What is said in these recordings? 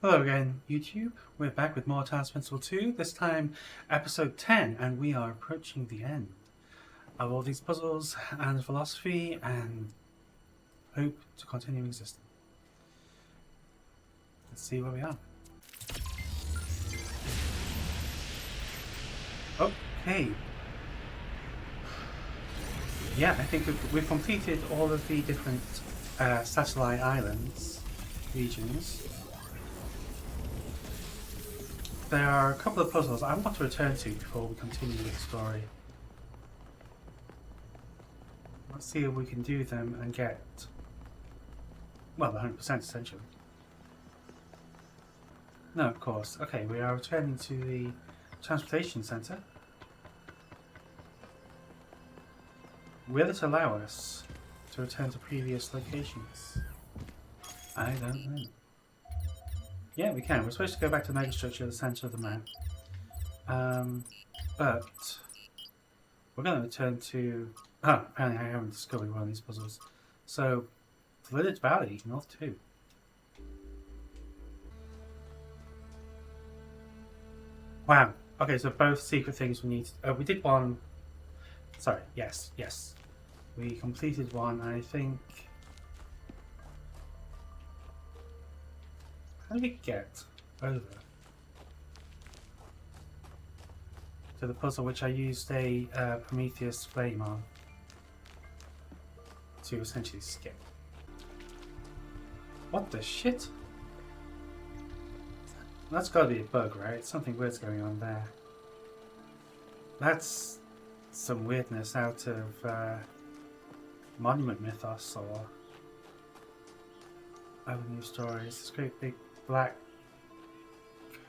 Hello again, YouTube. We're back with more Talos Principle 2, this time episode 10, and we are approaching the end of all these puzzles and philosophy and hope to continue existing. Let's see where we are. Okay. Yeah, I think we've completed all of the different satellite islands, regions. There are a couple of puzzles I want to return to before we continue with the story. Let's see if we can do them and get, well, 100% essentially. No, of course. Okay, we are returning to the transportation centre. Will it allow us to return to previous locations? I don't know. Yeah, we can. We're supposed to go back to the megastructure at the centre of the map. But we're going to return to... Oh, apparently I haven't discovered one of these puzzles. So, Village Valley, North 2. Wow. Okay, so both secret things we need... we did one... Sorry, yes. We completed one, I think... How do we get over to the puzzle which I used a Prometheus flame on to essentially skip? What the shit? That's gotta be a bug, right? Something weird's going on there. That's some weirdness out of Monument Mythos or other news stories. This great big black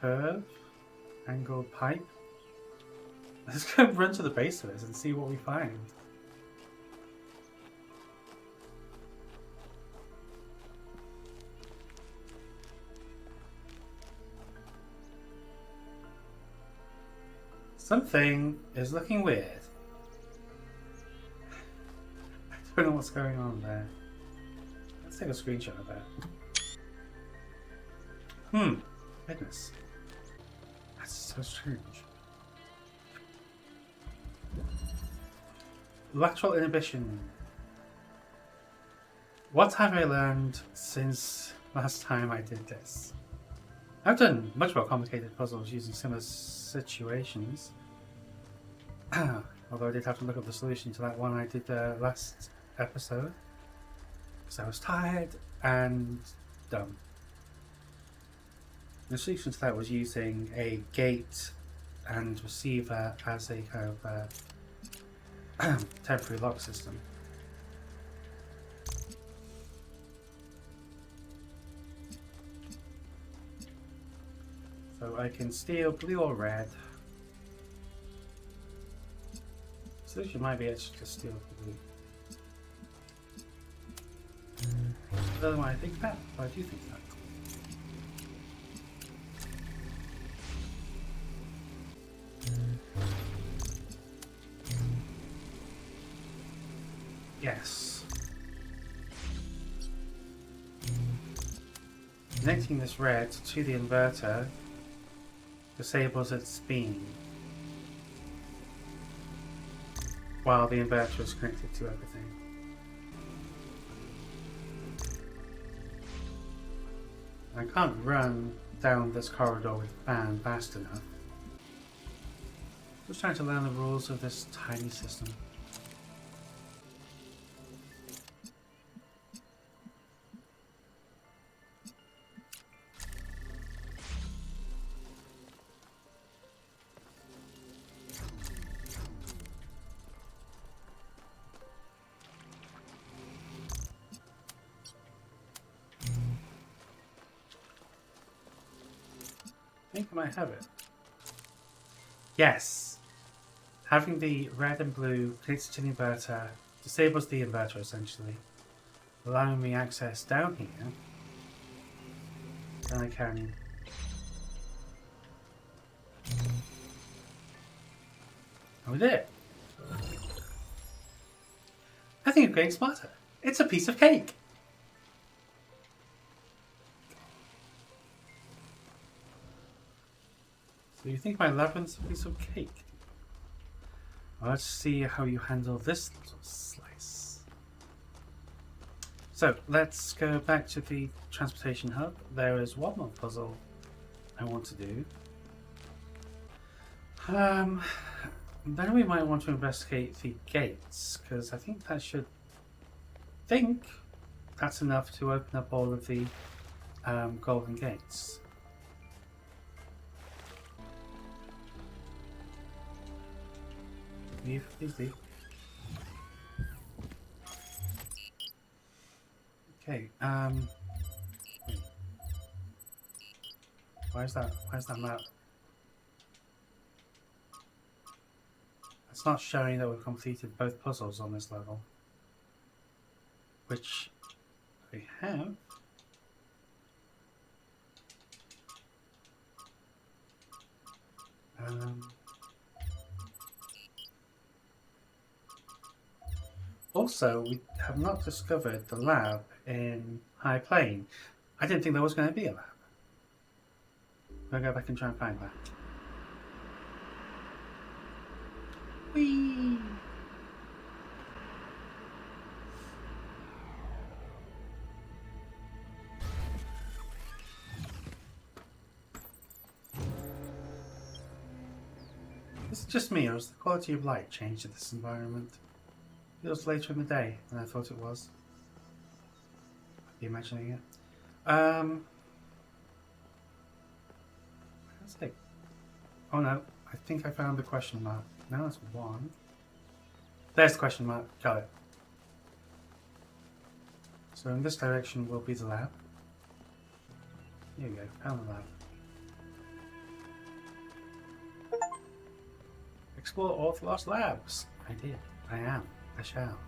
curve, angled pipe. Let's go run to the base of this and see what we find. Something is looking weird. I don't know what's going on there. Let's take a screenshot of that. Goodness. That's so strange. Lateral inhibition. What have I learned since last time I did this? I've done much more complicated puzzles using similar situations. Although I did have to look up the solution to that one I did last episode. Because I was tired and dumb. The solution to that was using a gate and receiver as a kind of temporary lock system. So I can steal blue or red. Solution might be actually to steal blue. I don't know why I think that, but I do think that. Yes. Connecting this red to the inverter disables its beam while the inverter is connected to everything. I can't run down this corridor with the fan fast enough. Just trying to learn the rules of this tiny system. I think I might have it. Yes! Having the red and blue connected to the inverter disables the inverter essentially, allowing me access down here. Then I can... Oh, we did it! I think I'm getting smarter. It's a piece of cake! So you think my labyrinth's a piece of cake? Well, let's see how you handle this little slice. So let's go back to the transportation hub. There is one more puzzle I want to do. Then we might want to investigate the gates, because I think that's enough to open up all of the golden gates. Leave, please leave. Okay, where's that map? It's not showing that we've completed both puzzles on this level. Which we have. Also, we have not discovered the lab in High Plain. I didn't think there was going to be a lab. We'll go back and try and find that. Whee! Is it just me, or has the quality of light changed in this environment? It feels later in the day than I thought it was. Are you imagining it? Let's see. Oh no, I think I found the question mark. No, that's one. There's the question mark. Got it. So in this direction will be the lab. Here we go, found the lab. Explore Ortholos Labs. I did. I am. I shall.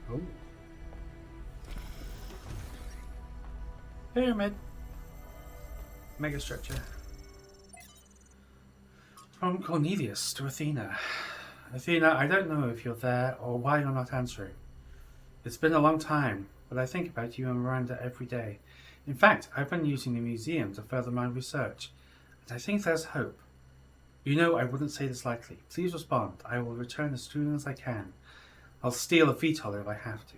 Oh. Pyramid. Megastructure. From Cornelius to Athena. Athena, I don't know if you're there or why you're not answering. It's been a long time, but I think about you and Miranda every day. In fact, I've been using the museum to further my research, and I think there's hope. You know I wouldn't say this lightly. Please respond. I will return as soon as I can. I'll steal a VTOL if I have to.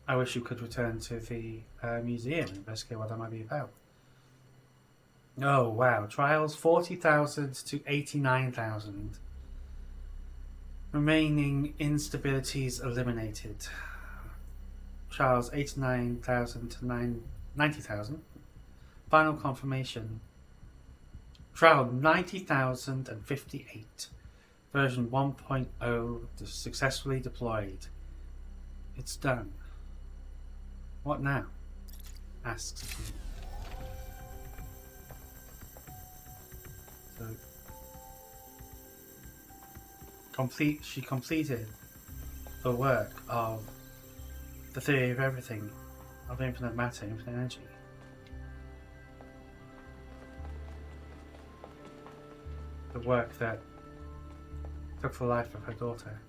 I wish you could return to the museum and investigate what that might be about. Oh, wow. Trials 40,000 to 89,000. Remaining instabilities eliminated. Trials 89,000 to 90,000. Final confirmation. Trial 90,058. Version 1.0 successfully deployed. It's done. What now? Asks me. So she completed the work of the theory of everything, of infinite matter, infinite energy. The work that took the life of her daughter.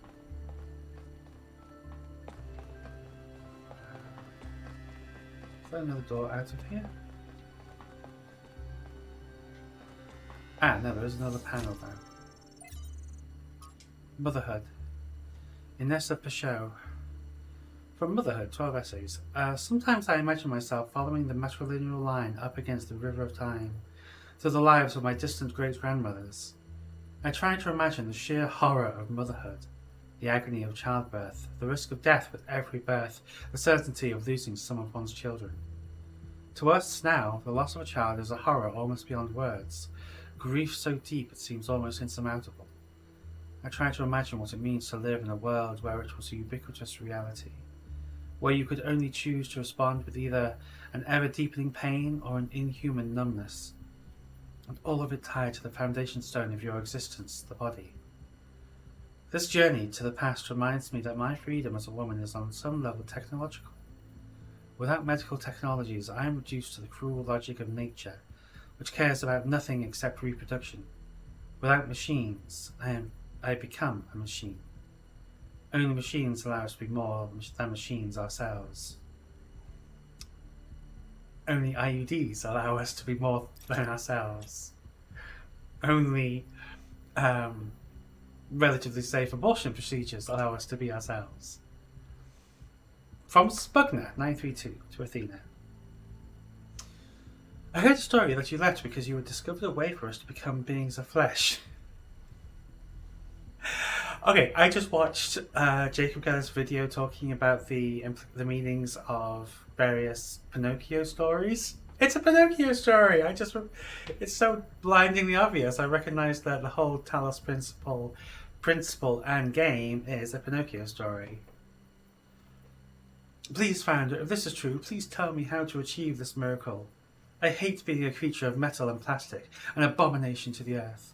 Is there another door out of here? Ah, no, there is another panel there. Motherhood. Inessa Pachot. From Motherhood, 12 essays. Sometimes I imagine myself following the matrilineal line up against the river of time, through the lives of my distant great-grandmothers. I try to imagine the sheer horror of motherhood, the agony of childbirth, the risk of death with every birth, the certainty of losing some of one's children. To us now, the loss of a child is a horror almost beyond words, grief so deep it seems almost insurmountable. I try to imagine what it means to live in a world where it was a ubiquitous reality, where you could only choose to respond with either an ever-deepening pain or an inhuman numbness, and all of it tied to the foundation stone of your existence, the body. This journey to the past reminds me that my freedom as a woman is on some level technological. Without medical technologies, I am reduced to the cruel logic of nature, which cares about nothing except reproduction. Without machines, I become a machine. Only machines allow us to be more than machines ourselves. Only IUDs allow us to be more than ourselves. Only relatively safe abortion procedures allow us to be ourselves. From Spugner 932 to Athena. I heard a story that you left because you had discovered a way for us to become beings of flesh. Okay, I just watched Jacob Geller's video talking about the meanings of various Pinocchio stories. It's a Pinocchio story. It's so blindingly obvious. I recognize that the whole Talos principle and game is a Pinocchio story. Please, founder, if this is true, please tell me how to achieve this miracle. I hate being a creature of metal and plastic, an abomination to the earth.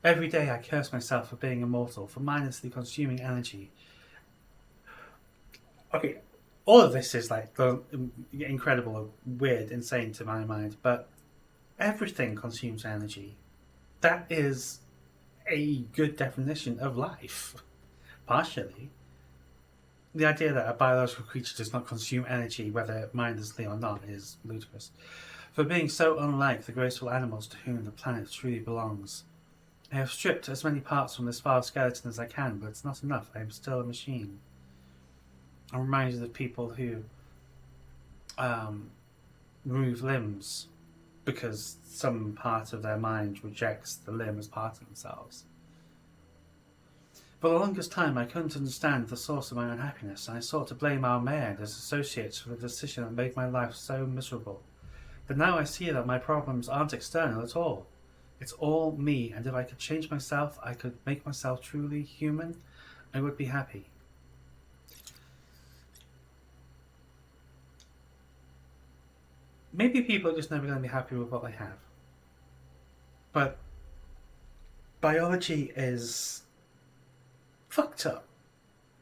Every day I curse myself for being immortal, for mindlessly consuming energy. Okay, all of this is like incredible, weird, insane to my mind, but everything consumes energy. That is a good definition of life, partially. The idea that a biological creature does not consume energy, whether mindlessly or not, is ludicrous. For being so unlike the graceful animals to whom the planet truly belongs. I have stripped as many parts from this vile skeleton as I can, but it's not enough. I am still a machine. I'm reminded of people who remove limbs because some part of their mind rejects the limb as part of themselves. For the longest time, I couldn't understand the source of my unhappiness, and I sought to blame our mayor and his associates for the decision that made my life so miserable. But now I see that my problems aren't external at all. It's all me, and if I could change myself, I could make myself truly human, I would be happy. Maybe people are just never going to be happy with what they have. But biology is fucked up.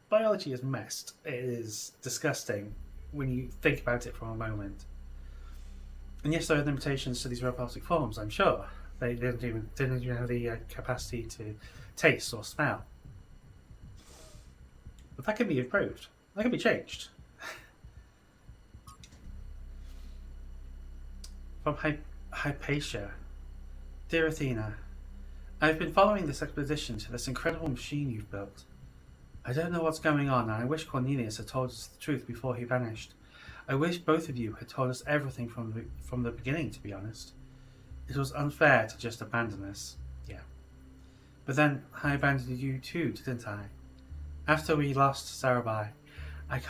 Biology is messed. It is disgusting when you think about it for a moment. And yes, there are limitations to these robotic forms, I'm sure. They didn't even have the capacity to taste or smell. But that can be improved. That can be changed. From Hypatia. Dear Athena, I've been following this expedition to this incredible machine you've built. I don't know what's going on, and I wish Cornelius had told us the truth before he vanished. I wish both of you had told us everything from the beginning, to be honest. It was unfair to just abandon us. Yeah. But then I abandoned you too, didn't I? After we lost Sarabai, I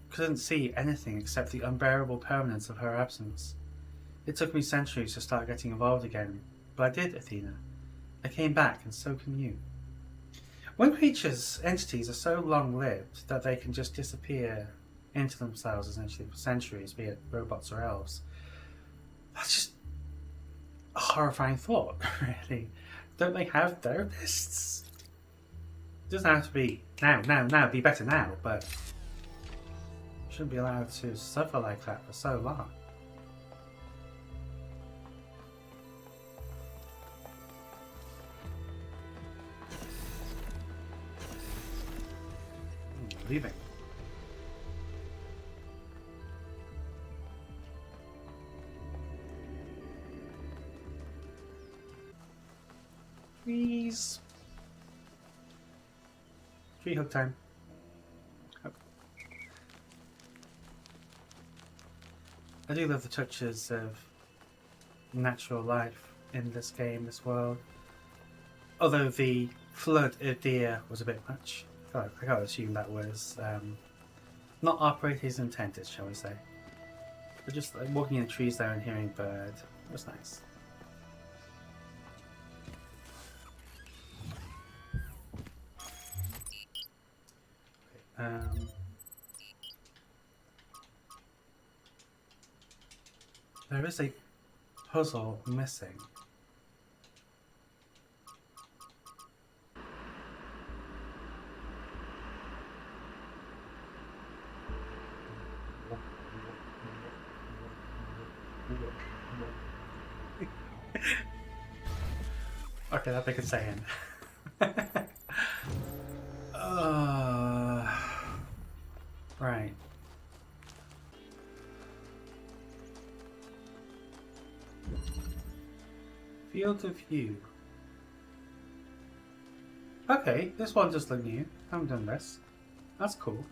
couldn't see anything except the unbearable permanence of her absence. It took me centuries to start getting involved again, but I did, Athena. I came back, and so can you. When entities are so long-lived that they can just disappear into themselves essentially for centuries, be it robots or elves, that's just a horrifying thought, really. Don't they have therapists? It doesn't have to be now, be better now, but shouldn't be allowed to suffer like that for so long. Leaving. Please. Tree hug time. Oh. I do love the touches of natural life in this game, this world. Although the flood of deer was a bit much. I can't assume that was not operating as intended, shall we say. But just like, walking in the trees there and hearing bird was nice. There is a puzzle missing. Okay, that they could say in. Right. Field of view. Okay, this one does look new. I haven't done this. That's cool.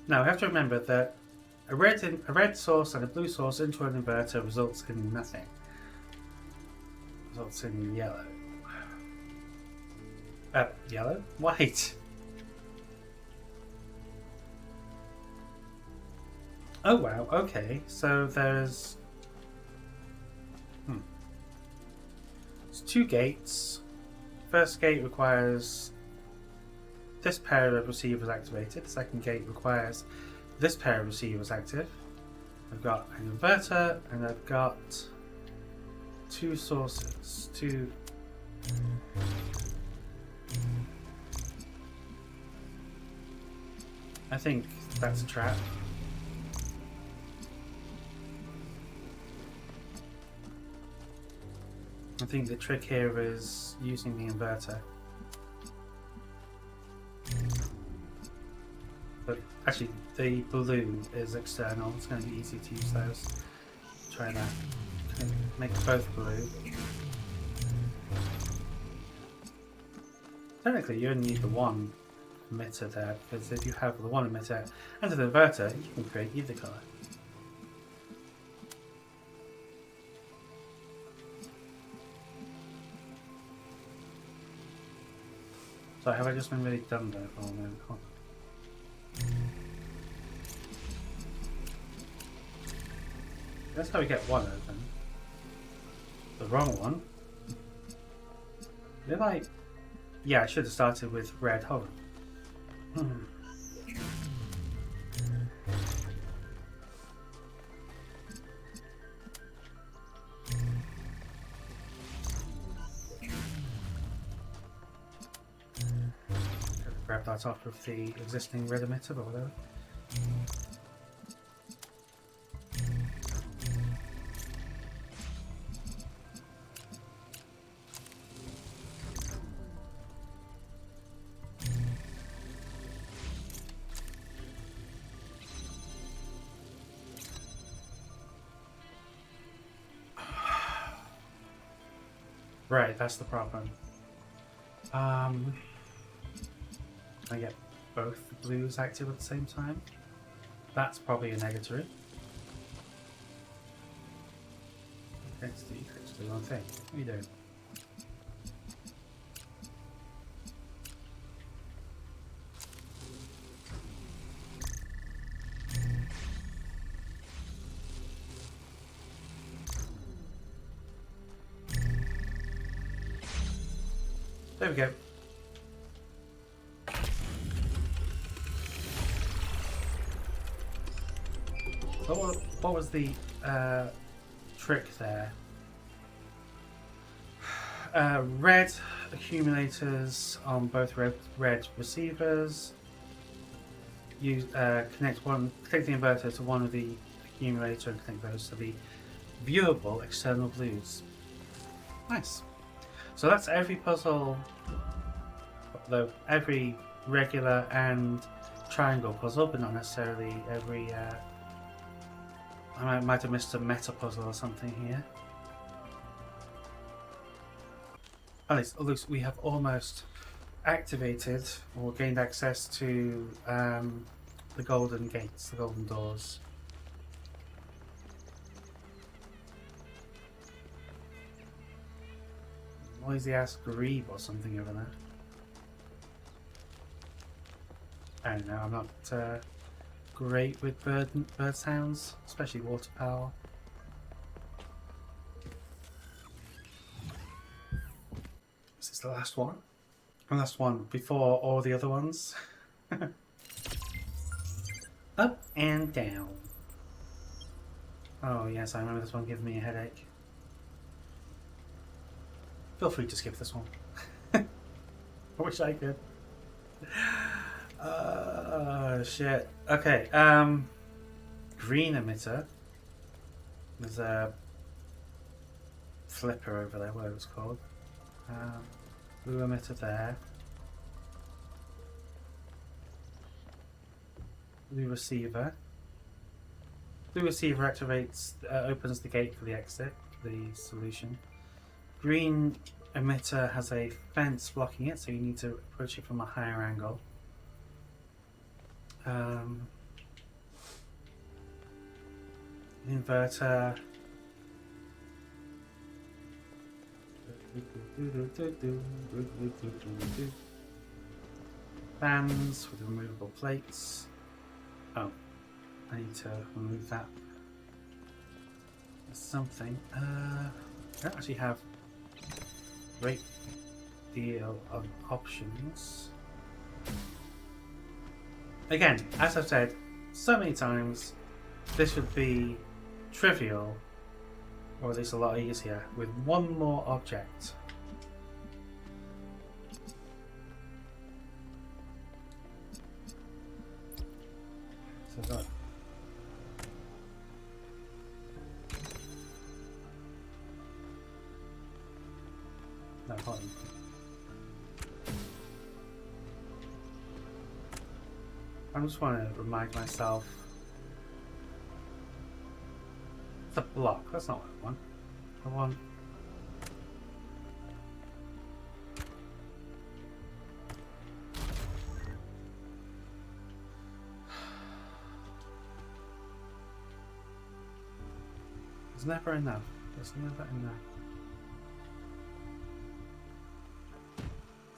Now we have to remember that a red source and a blue source into an inverter results in nothing. Results in yellow. Yellow? White. Oh wow, okay. So there's It's 2 gates. First gate requires this pair of receivers activated. The second gate requires this pair of receivers active. I've got an inverter and I've got 2 sources. I think that's a trap. I think the trick here is using the inverter. But actually, the blue is external. It's going to be easy to use those. Try that. Make both blue. Technically, you only need the one emitter there, because if you have the one emitter and the inverter, you can create either colour. So have I just been really dumb there for a moment? That's how we get one open. The wrong one. They're like... Yeah, I should have started with red. Hold on. Grab that off of the existing red emitter or whatever. Right, that's the problem. I get both the blues active at the same time. That's probably a negatory. Let's do one thing. What are you doing? There we go. What was the trick there? Red accumulators on both red receivers. Use connect the inverter to one of the accumulator and connect those to the viewable external blues. Nice. So that's every puzzle, though every regular and triangle puzzle, but not necessarily every. I might have missed a meta puzzle or something here. At least we have almost activated or gained access to the golden gates, the golden doors. Noisy ass grebe or something over there. I don't know, I'm not great with bird sounds, especially waterfowl. Is this the last one? The last one before all the other ones. Up and down. Oh yes, I remember this one giving me a headache. Feel free to skip this one. I wish I could. Shit. Okay, green emitter. There's a flipper over there, whatever it's called. Blue emitter there. Blue receiver. Blue receiver activates, opens the gate for the exit, the solution. Green emitter has a fence blocking it, so you need to approach it from a higher angle. Inverter. Fans with removable plates. Oh, I need to remove that. There's something. I don't actually have a great deal of options. Again, as I've said so many times, this would be trivial, or at least a lot easier, with one more object. So that. No, hold on. I just want to remind myself. It's a block. That's not what I want. I want. There's never enough. There's never enough.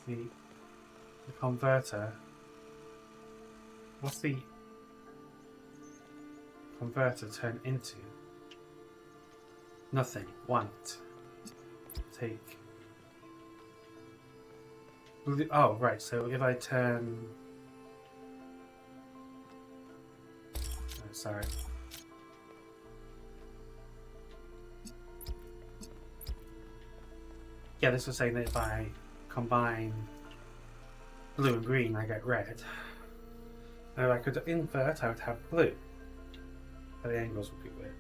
The converter. What's the converter turn into? Nothing. Want. Take. Oh, right. So if I turn. Oh, sorry. Yeah, this was saying that if I combine blue and green, I get red. And if I could invert, I would have blue. But the angles would be weird.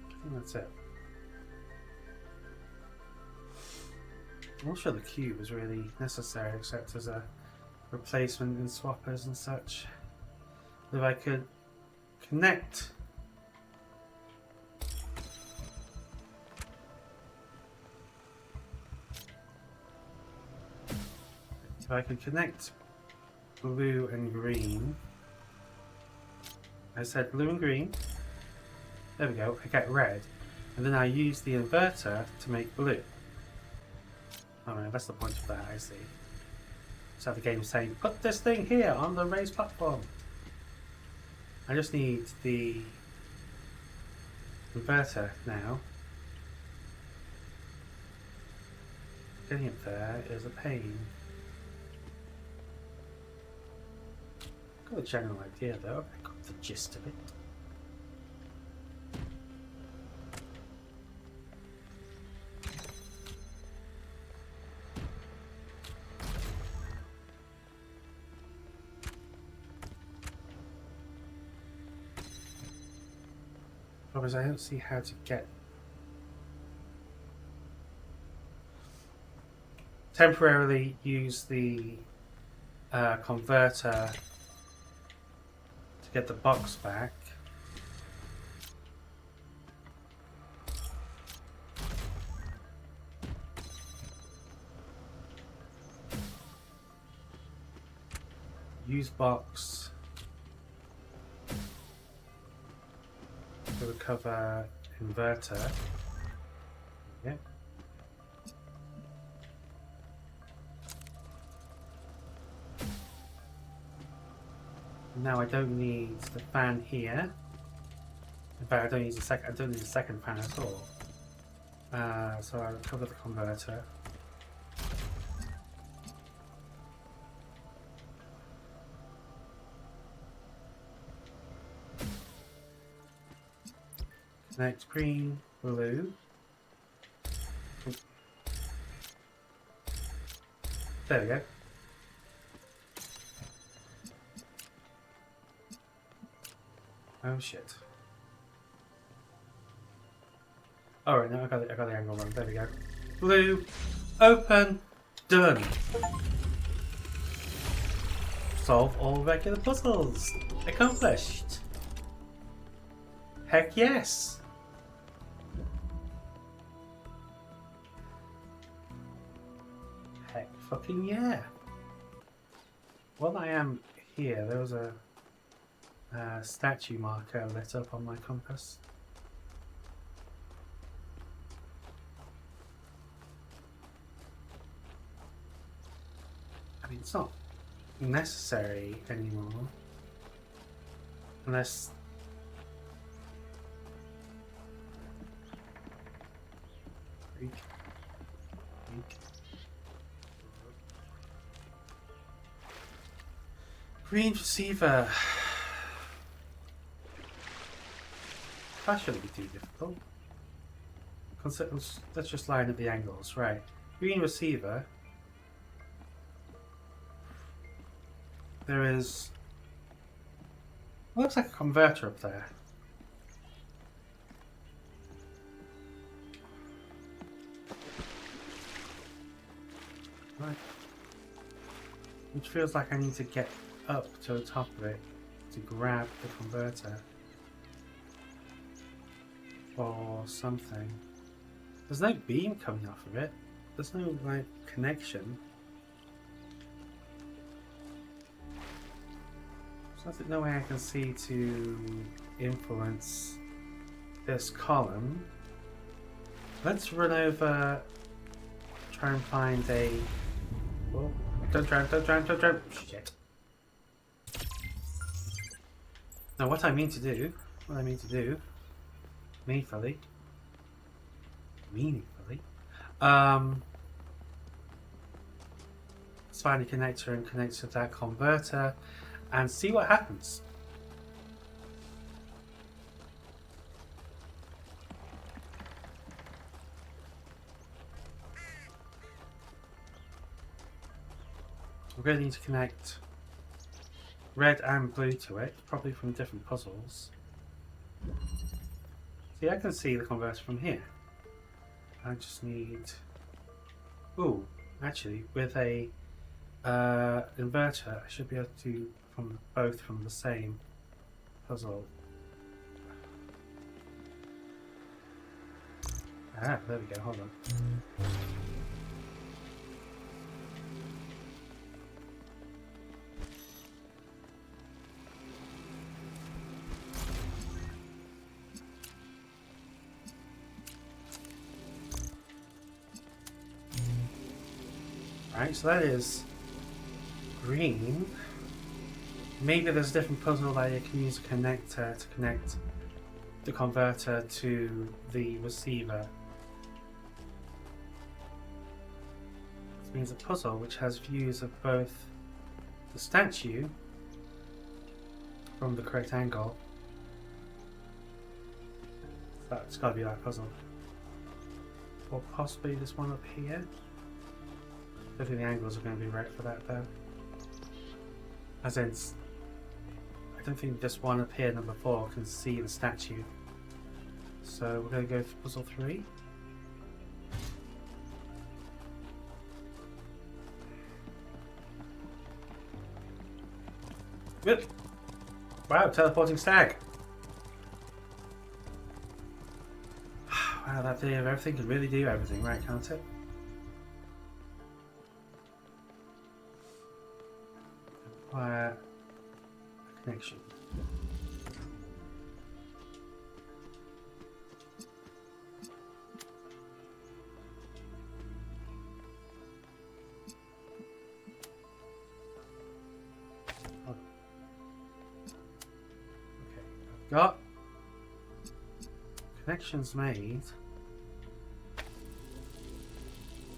I think that's it. I'm not sure the cube is really necessary, except as a replacement in swappers and such. If I could connect blue and green. I said blue and green. There we go. I get red. And then I use the inverter to make blue. Oh no, that's the point of that, I see. So the game's saying, put this thing here on the raised platform. I just need the inverter now. Getting it there is a pain. Got the general idea though, I got the gist of it. Because I don't see how to get temporarily use the converter to get the box back. Use box to recover inverter. Yeah. Now I don't need the fan here. In fact, I don't need a second fan at all. So I recover the converter. Connect green, blue. There we go. Oh shit. Alright, now I got the angle wrong. There we go. blue, open, done. Solve all regular puzzles. Accomplished. Heck yes. Heck fucking yeah. While I am here, there was a statue marker lit up on my compass. I mean, it's not necessary anymore. Unless... Freak. Green receiver. That shouldn't be too difficult. Let's just line up the angles. Right. Green receiver. There is... looks like a converter up there. Right. Which feels like I need to get up to the top of it to grab the converter. Or something. There's no beam coming off of it. There's no, like, connection. There's no way I can see to influence this column. Let's run over, try and find a... oh, don't drown, don't drown, don't drown. Shit. Now what I mean to do, meaningfully, let's find a connector and connect to that converter and see what happens. We're going to need to connect red and blue to it, probably from different puzzles. See, I can see the converter from here. I just need... ooh, actually, with a inverter, I should be able to do both from the same puzzle. Ah, there we go, hold on. Right, so that is green. Maybe there's a different puzzle that you can use a connector to connect the converter to the receiver. This means a puzzle which has views of both the statue from the correct angle. That's got to be that puzzle. Or possibly this one up here. I don't think the angles are going to be right for that though. As in, I don't think this one up here, number 4, can see the statue. So we're going to go for puzzle 3. Good. Wow, teleporting stag. Wow, that day of everything can really do everything, right, can't it? Require a connection. Oh. Okay, I've got connections made.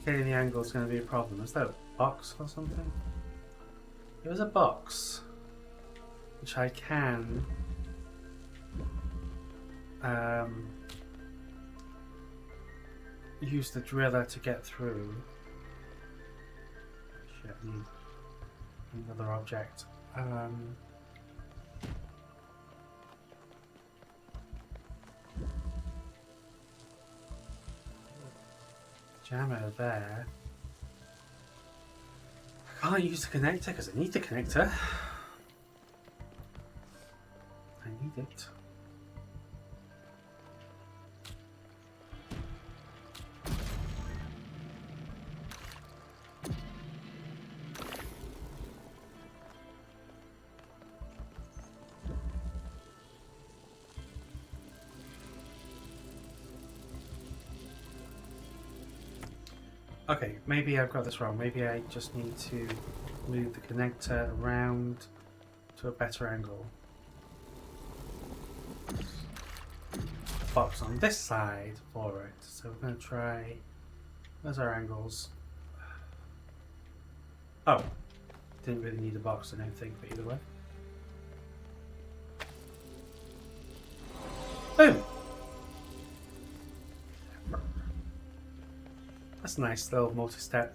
Getting the angle is going to be a problem. Is that a box or something? There's a box which I can use the driller to get through. Shit, I need another object. jammer there. I can't use the connector because I need the connector. I need it. Okay, maybe I've got this wrong. Maybe I just need to move the connector around to a better angle. Box on this side for it. So we're going to try... Where's our angles? Oh, didn't really need a box, I don't think, but either way. Boom! That's a nice little multi-step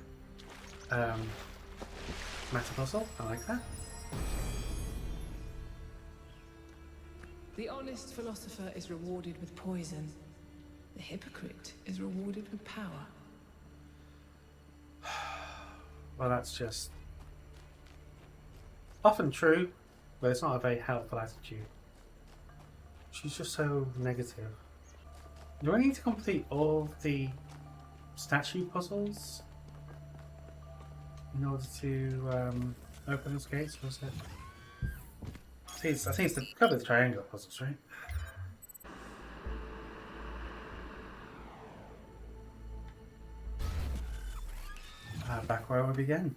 matter puzzle. I like that. The honest philosopher is rewarded with poison. The hypocrite is rewarded with power. Well, that's just often true, but it's not a very helpful attitude. She's just so negative. Do I need to complete all the statue puzzles in order to open those gates? Was it? I think it's the cover the triangle puzzles, right? Back where we began.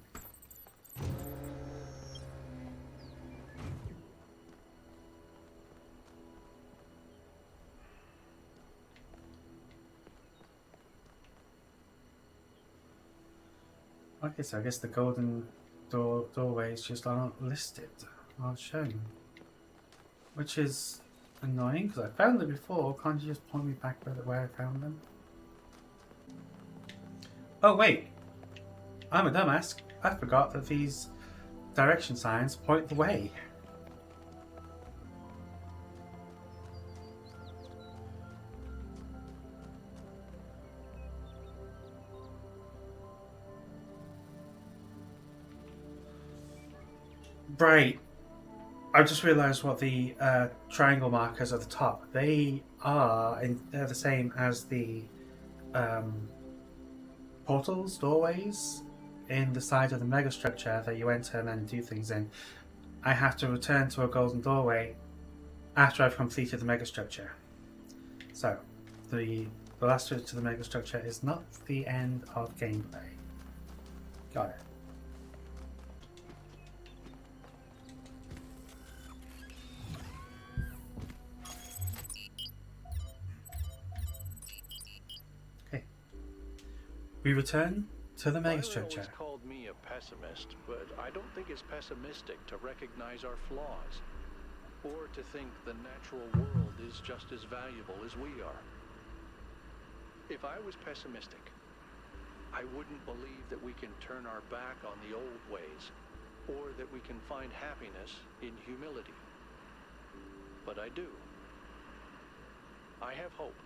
Okay, so I guess the golden doorways just aren't listed, aren't shown. Which is annoying, because I found them before. Can't you just point me back where I found them? Oh wait! I'm a dumbass. I forgot that these direction signs point the way. Right. I just realised what the triangle markers at the top. They are, they're the same as the portals, doorways in the side of the megastructure that you enter and then do things in. I have to return to a golden doorway after I've completed the megastructure. So, the last route to the megastructure is not the end of gameplay. Got it. Okay. We return to the megastructure. Always called me a pessimist, but I don't think it's pessimistic to recognize our flaws, or to think the natural world is just as valuable as we are. If I was pessimistic, I wouldn't believe that we can turn our back on the old ways, or that we can find happiness in humility. But I do. I have hope,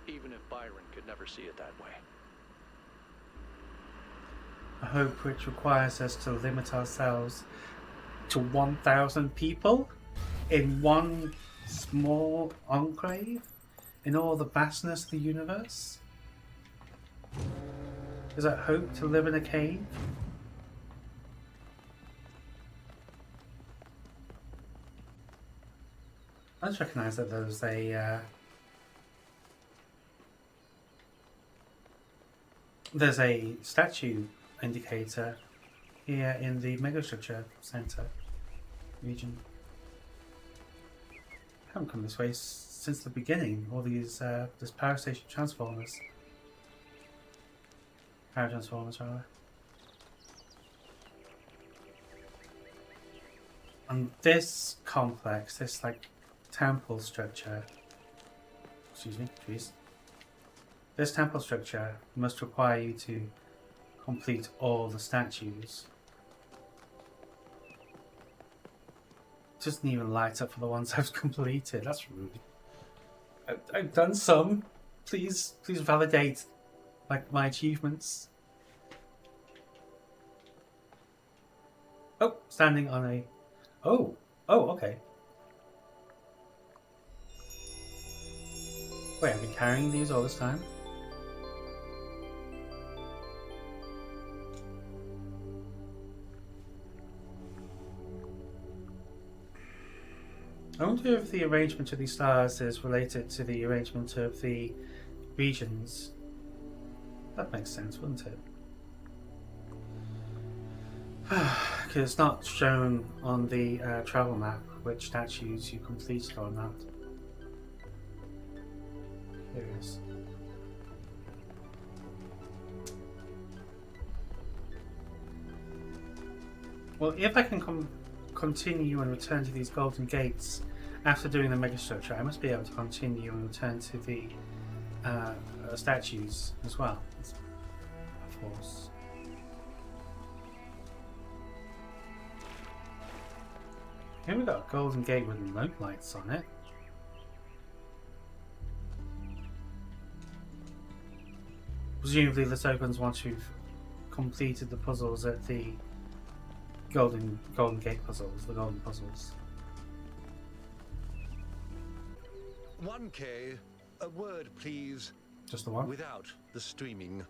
even if Byron could never see it that way. A hope which requires us to limit ourselves to 1,000 people in one small enclave in all the vastness of the universe? Is that hope to live in a cave? I just recognise that there's a statue indicator here in the megastructure center region. I haven't come this way since the beginning. All these this power station transformers, power transformers rather. And this complex, this like temple structure, excuse me, trees. This temple structure must require you to complete all the statues. It doesn't even light up for the ones I've completed. That's rude. I've done some. Please validate Like my achievements. Oh, standing on a... Oh, okay. Wait, I've been carrying these all this time? I wonder if the arrangement of these stars is related to the arrangement of the regions. That makes sense, wouldn't it? Because it's not shown on the travel map which statues you completed on that. Curious. Well, if I can continue and return to these golden gates after doing the megastructure, I must be able to continue and return to the statues as well, of course. Here we got a golden gate with no lights on it. Presumably this opens once you've completed the puzzles at the golden gate puzzles, the golden puzzles. 1K, a word please. Just the one? Without the streaming.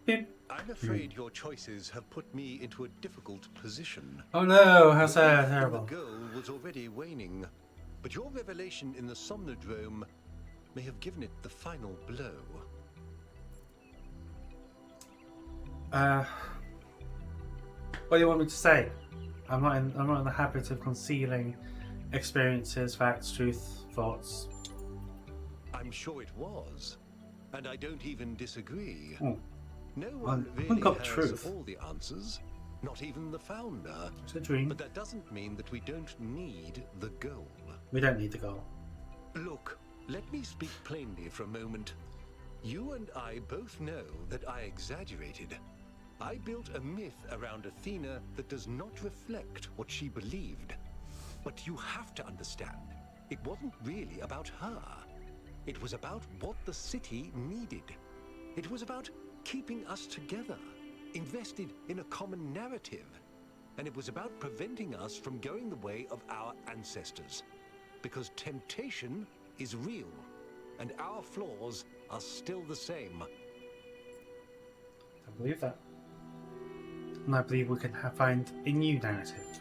Beep. I'm afraid your choices have put me into a difficult position. Oh no, how The sad, faith in terrible. The goal was already waning, but your revelation in the Somnodrome may have given it the final blow. What do you want me to say? I'm not in the habit of concealing experiences, facts, truth, thoughts. I'm sure it was, and I don't even disagree. Oh, No one I've really got has truth. all the answers, not even the founder. it's a dream. But that doesn't mean that we don't need the goal. We don't need the goal. Look, let me speak plainly for a moment. You and I both know that I exaggerated. I built a myth around Athena that does not reflect what she believed. But you have to understand, it wasn't really about her. It was about what the city needed. It was about keeping us together, invested in a common narrative. And it was about preventing us from going the way of our ancestors. Because temptation is real, and our flaws are still the same. I believe that. And I believe we can find a new narrative.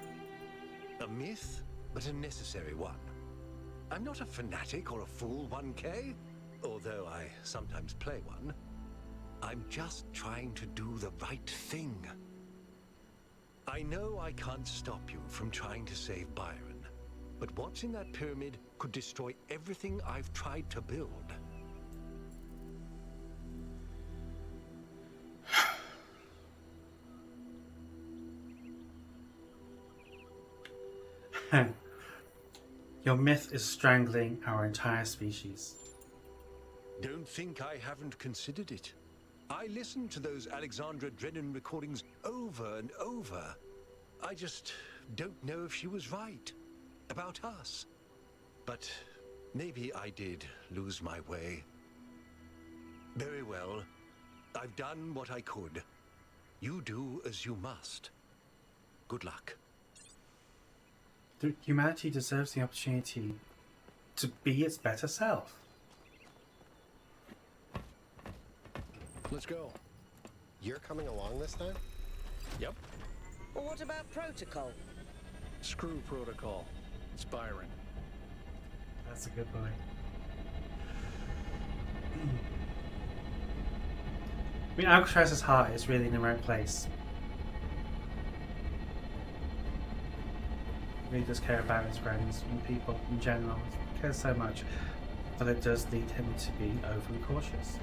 A myth, but a necessary one. I'm not a fanatic or a fool, 1K, although I sometimes play one. I'm just trying to do the right thing. I know I can't stop you from trying to save Byron, but what's in that pyramid could destroy everything I've tried to build. Your myth is strangling our entire species. Don't think I haven't considered it. I listened to those Alexandra Drennan recordings over and over. I just don't know if she was right about us. But maybe I did lose my way. Very well. I've done what I could. You do as you must. Good luck. Humanity deserves the opportunity to be its better self. Let's go. You're coming along this time? Yep. Well, what about protocol? Screw protocol. It's Byron. That's a good boy. I mean, Alcatraz's heart is really in the right place. He really does care about his friends and people in general. He cares so much, but it does lead him to be overly cautious.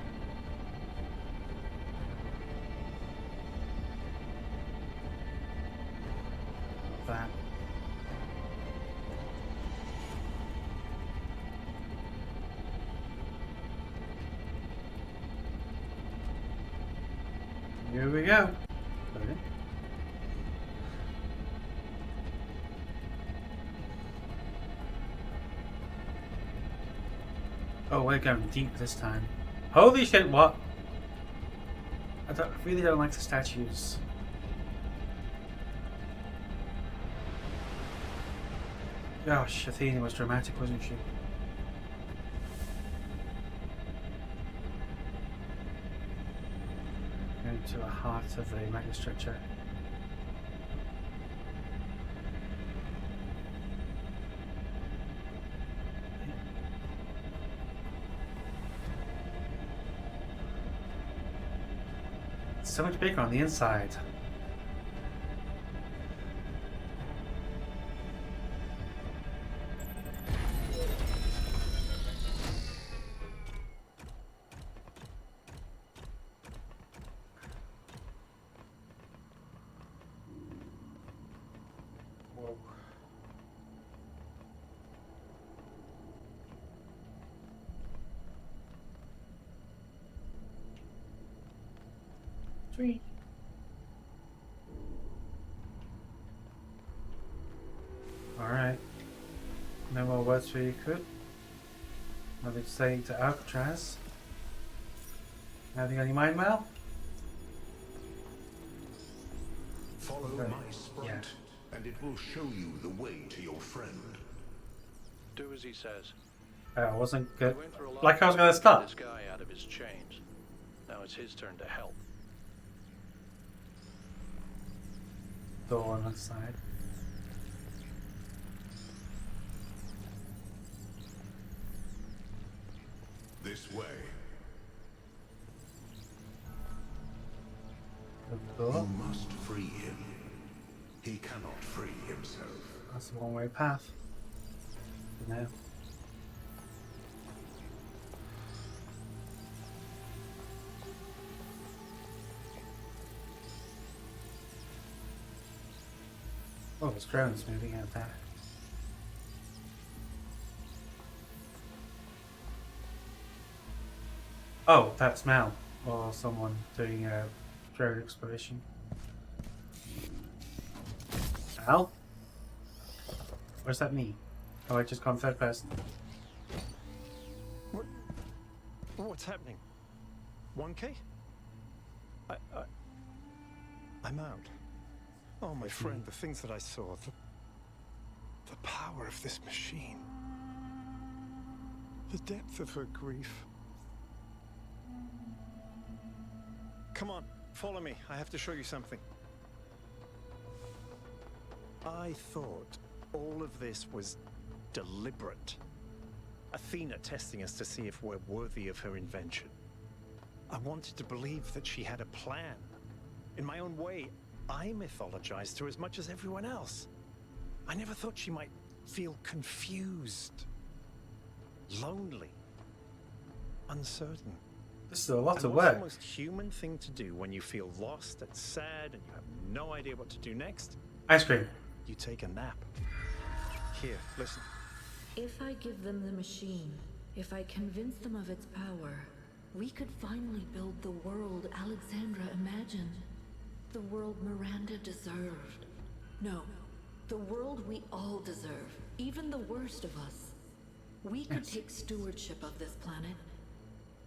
That. Here we go. Okay. Oh, we're going deep this time. Holy shit, what? really don't like the statues. Gosh, Athena was dramatic, wasn't she? Into the heart of the megastructure. It's so much bigger on the inside. Whoa. Three. Alright. No more words for you, could. Nothing to say to Alcatraz. Having any mind mail? Follow Okay. my sprite, Yeah. and it will show you the way to your friend. Do as he says. I wasn't good. We went through a lot Like I was of gonna trouble to stop. get this guy out of his chains. Now it's his turn to help. Door on the side. This way. The door. You must free him. He cannot free himself. That's a one-way path. For now. Oh, there's drones moving out there. Oh, that's Mel, or someone doing a drone exploration. Al? Or is that me? Oh, I just gone third person. What's happening? 1K? I'm out. Oh, my friend, the things that I saw, the power of this machine, the depth of her grief. Come on, follow me. I have to show you something. I thought all of this was deliberate. Athena testing us to see if we're worthy of her invention. I wanted to believe that she had a plan. In my own way, I mythologized her as much as everyone else. I never thought she might feel confused, lonely, uncertain. This is a lot And of what's the work. most human thing to do when you feel lost and sad and you have no idea what to do next? Ice cream. You take a nap. Here, listen. If I give them the machine, if I convince them of its power, we could finally build the world Alexandra imagined. The world Miranda deserved. No, the world we all deserve, even the worst of us. We could take stewardship of this planet.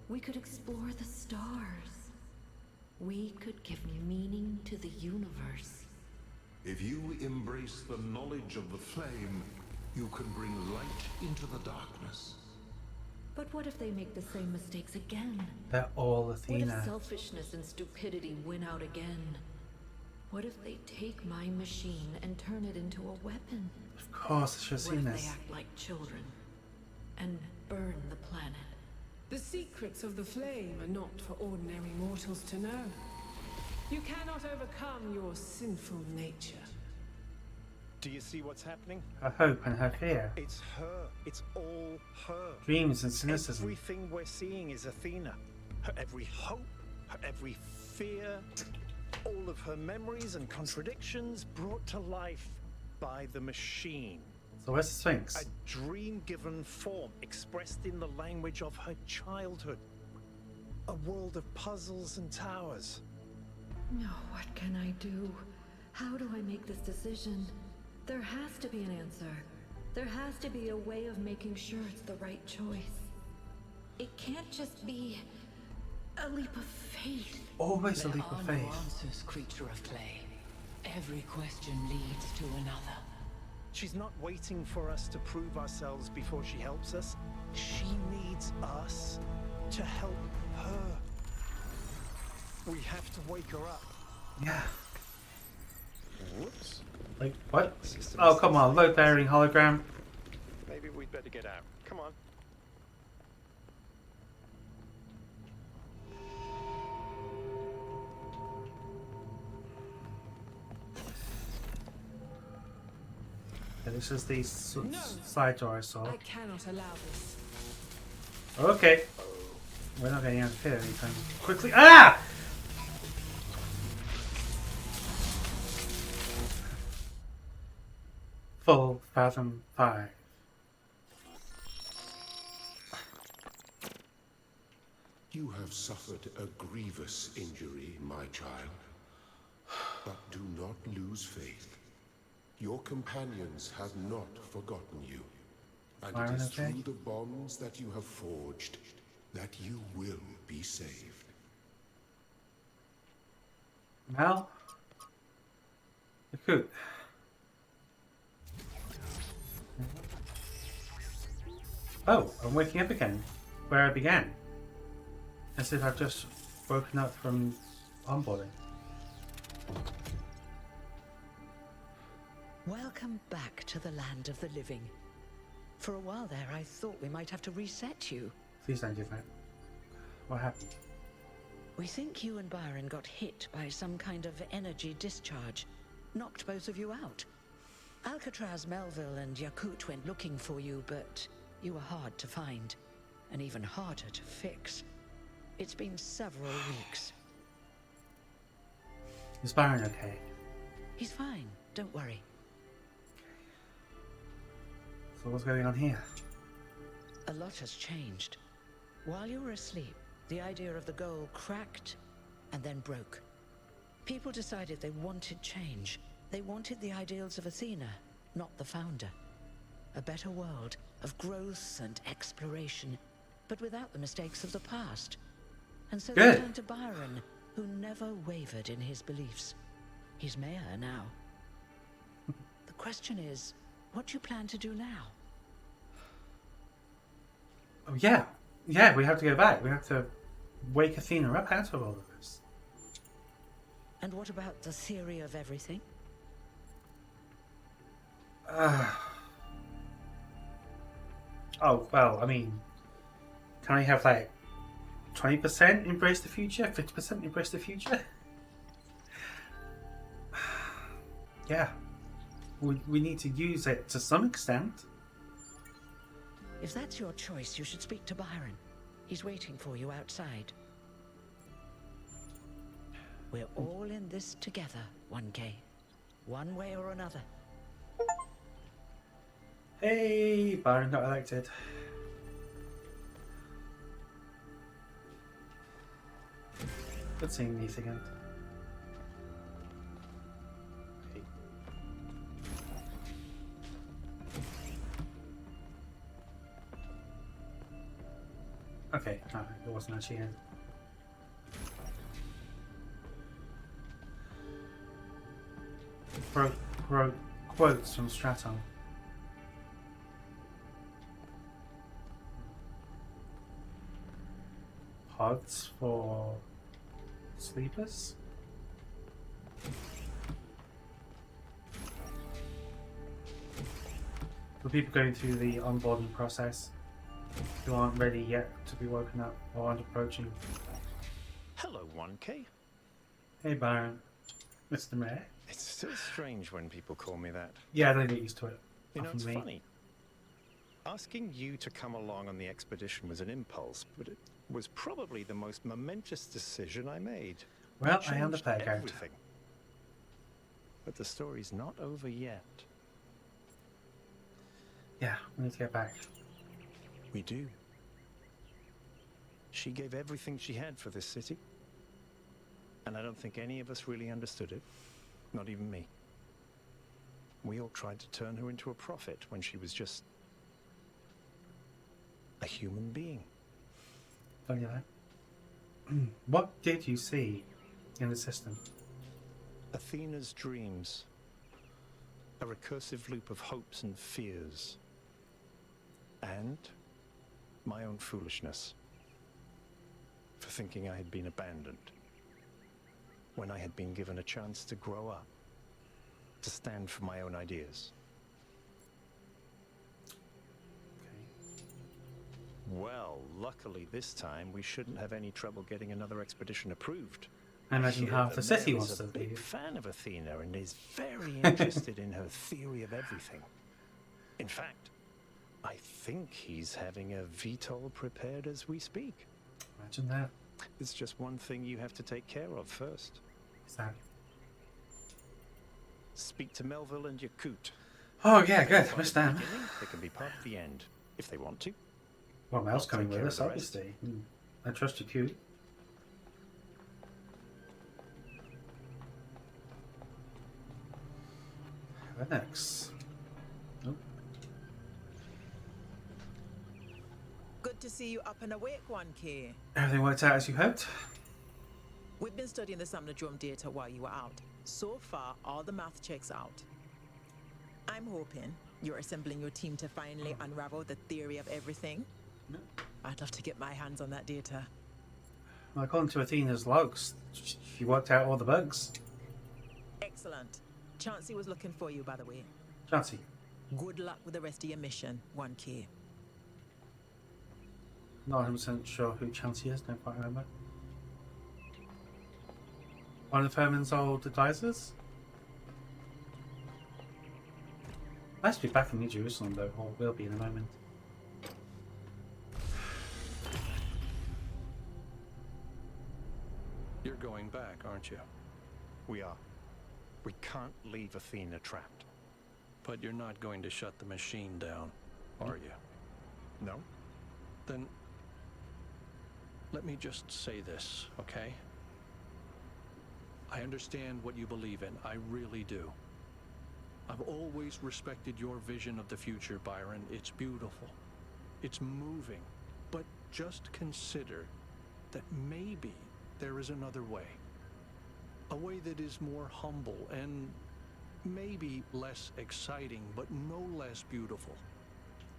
We could explore the stars. We could give meaning to the universe. If you embrace the knowledge of the flame, you can bring light into the darkness. But what if they make the same mistakes again? They're all What if Athena. selfishness and stupidity win out again? What if they take my machine and turn it into a weapon? Of course, I should have What seen if this. they act like children and burn the planet? The secrets of the flame are not for ordinary mortals to know. You cannot overcome your sinful nature. Do you see what's happening? Her hope and her fear. It's her. It's all her. Dreams and cynicism. Everything we're seeing is Athena. Her every hope, her every fear, all of her memories and contradictions brought to life by the machine. So where's the Sphinx? A dream-given form expressed in the language of her childhood. A world of puzzles and towers. No, what can I do? How do I make this decision? There has to be an answer. There has to be a way of making sure it's the right choice. It can't just be A leap of faith. Always a There leap are of no faith. answers, creature of clay. Every question leads to another. She's not waiting for us to prove ourselves before she helps us. She needs us to help her. We have to wake her up. Yeah. Whoops. Like, what? System Oh, come on. Load bearing hologram. Maybe we'd better get out. Come on. Yeah, this is the side door I saw. I cannot allow this. Okay. We're not getting out of here anytime quickly. Ah! Full Fathom 5. You have suffered a grievous injury, my child. But do not lose faith. Your companions have not forgotten you. And it is through the bonds that you have forged that you will be saved. Mal? The coot. Oh, I'm waking up again. Where I began. As if I've just woken up from onboarding. Welcome back to the land of the living. For a while there, I thought we might have to reset you. Please don't do that. What happened? We think you and Byron got hit by some kind of energy discharge. Knocked both of you out. Alcatraz, Melville, and Yakut went looking for you, but you were hard to find. And even harder to fix. It's been several weeks. Is Byron okay? He's fine, don't worry. So what's going on here? A lot has changed. While you were asleep, the idea of the goal cracked and then broke. People decided they wanted change. They wanted the ideals of Athena, not the founder. A better world of growth and exploration, but without the mistakes of the past. And so they turned to Byron, who never wavered in his beliefs. He's mayor now. The question is, what do you plan to do now? Oh yeah. Yeah, we have to go back. We have to wake Athena up out of all of this. And what about the theory of everything? Oh, well, I mean, can I have like 20% embrace the future? 50% embrace the future? Yeah. We need to use it to some extent. If that's your choice, you should speak to Byron. He's waiting for you outside. We're all in this together, 1K. One way or another. Hey, Byron got elected. Good seeing these again. Okay, no, it wasn't actually in. Quotes from Straton. Pods for sleepers? For people going through the onboarding process who aren't ready yet to be woken up or aren't approaching. Hello, 1K. Hey Byron, Mr. Mayor. It's still strange when people call me that. Yeah, I don't get used to it. You know, Not it's from me. funny. Asking you to come along on the expedition was an impulse, but it was probably the most momentous decision I made. Well, It I am the changed player character. everything. But the story's not over yet. Yeah, we need to get back. We do. She gave everything she had for this city. And I don't think any of us really understood it. Not even me. We all tried to turn her into a prophet when she was just a human being. Don't you know? What did you see in the system? Athena's dreams. A recursive loop of hopes and fears. And my own foolishness. For thinking I had been abandoned. When I had been given a chance to grow up. To stand for my own ideas. Well, luckily this time we shouldn't have any trouble getting another expedition approved. I imagine hear half the the city mayor wants is to a big leave. fan of Athena and is very interested in her theory of everything. In fact, I think he's having a VTOL prepared as we speak. Imagine that. There's just one thing you have to take care of first. Is that? Speak to Melville and Yakut. Oh yeah, good. By Missed the them. beginning, they can be part of the end, if they want to. Well, Mel's I'll coming take with care us, of the rest. obviously. I trust you, cute. Next. Oh, Good to see you up and awake, 1K. everything worked out as you hoped. We've been studying the Samnodrome data while you were out. So far, all the math checks out. I'm hoping you're assembling your team to finally unravel the theory of everything. No. I'd love to get my hands on that data. Well, according to Athena's logs, she worked out all the bugs. Excellent. Chauncey was looking for you, by the way. Chauncey. Good luck with the rest of your mission, 1K. Not 100% sure who Chauncey is, don't quite remember. One of Herman's old advisors? Nice to be back in New Jerusalem, though, or will be in a moment. You're going back, aren't you? We are. We can't leave Athena trapped. But you're not going to shut the machine down, are you? No? Then let me just say this, okay? I understand what you believe in. I really do. I've always respected your vision of the future, Byron. It's beautiful. It's moving. But just consider that maybe there is another way. A way that is more humble and maybe less exciting, but no less beautiful.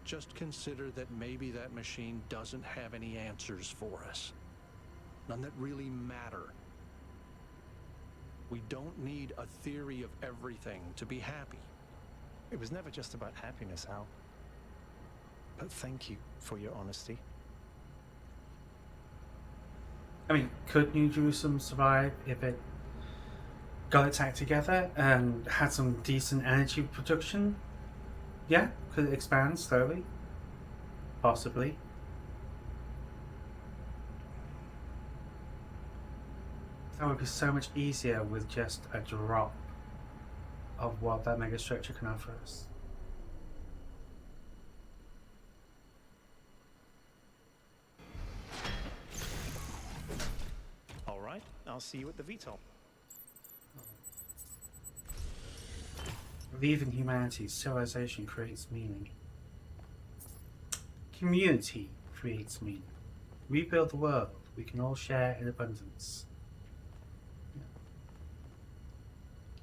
Just consider that maybe that machine doesn't have any answers for us. None that really matter. We don't need a theory of everything to be happy. It was never just about happiness, Al. But thank you for your honesty. I mean, could New Jerusalem survive if it got its act together and had some decent energy production? Yeah, could it expand slowly? Possibly. That would be so much easier with just a drop of what that megastructure can offer us. All right, I'll see you at the VTOL. Leaving humanity, civilization creates meaning. Community creates meaning. Rebuild the world. We can all share in abundance.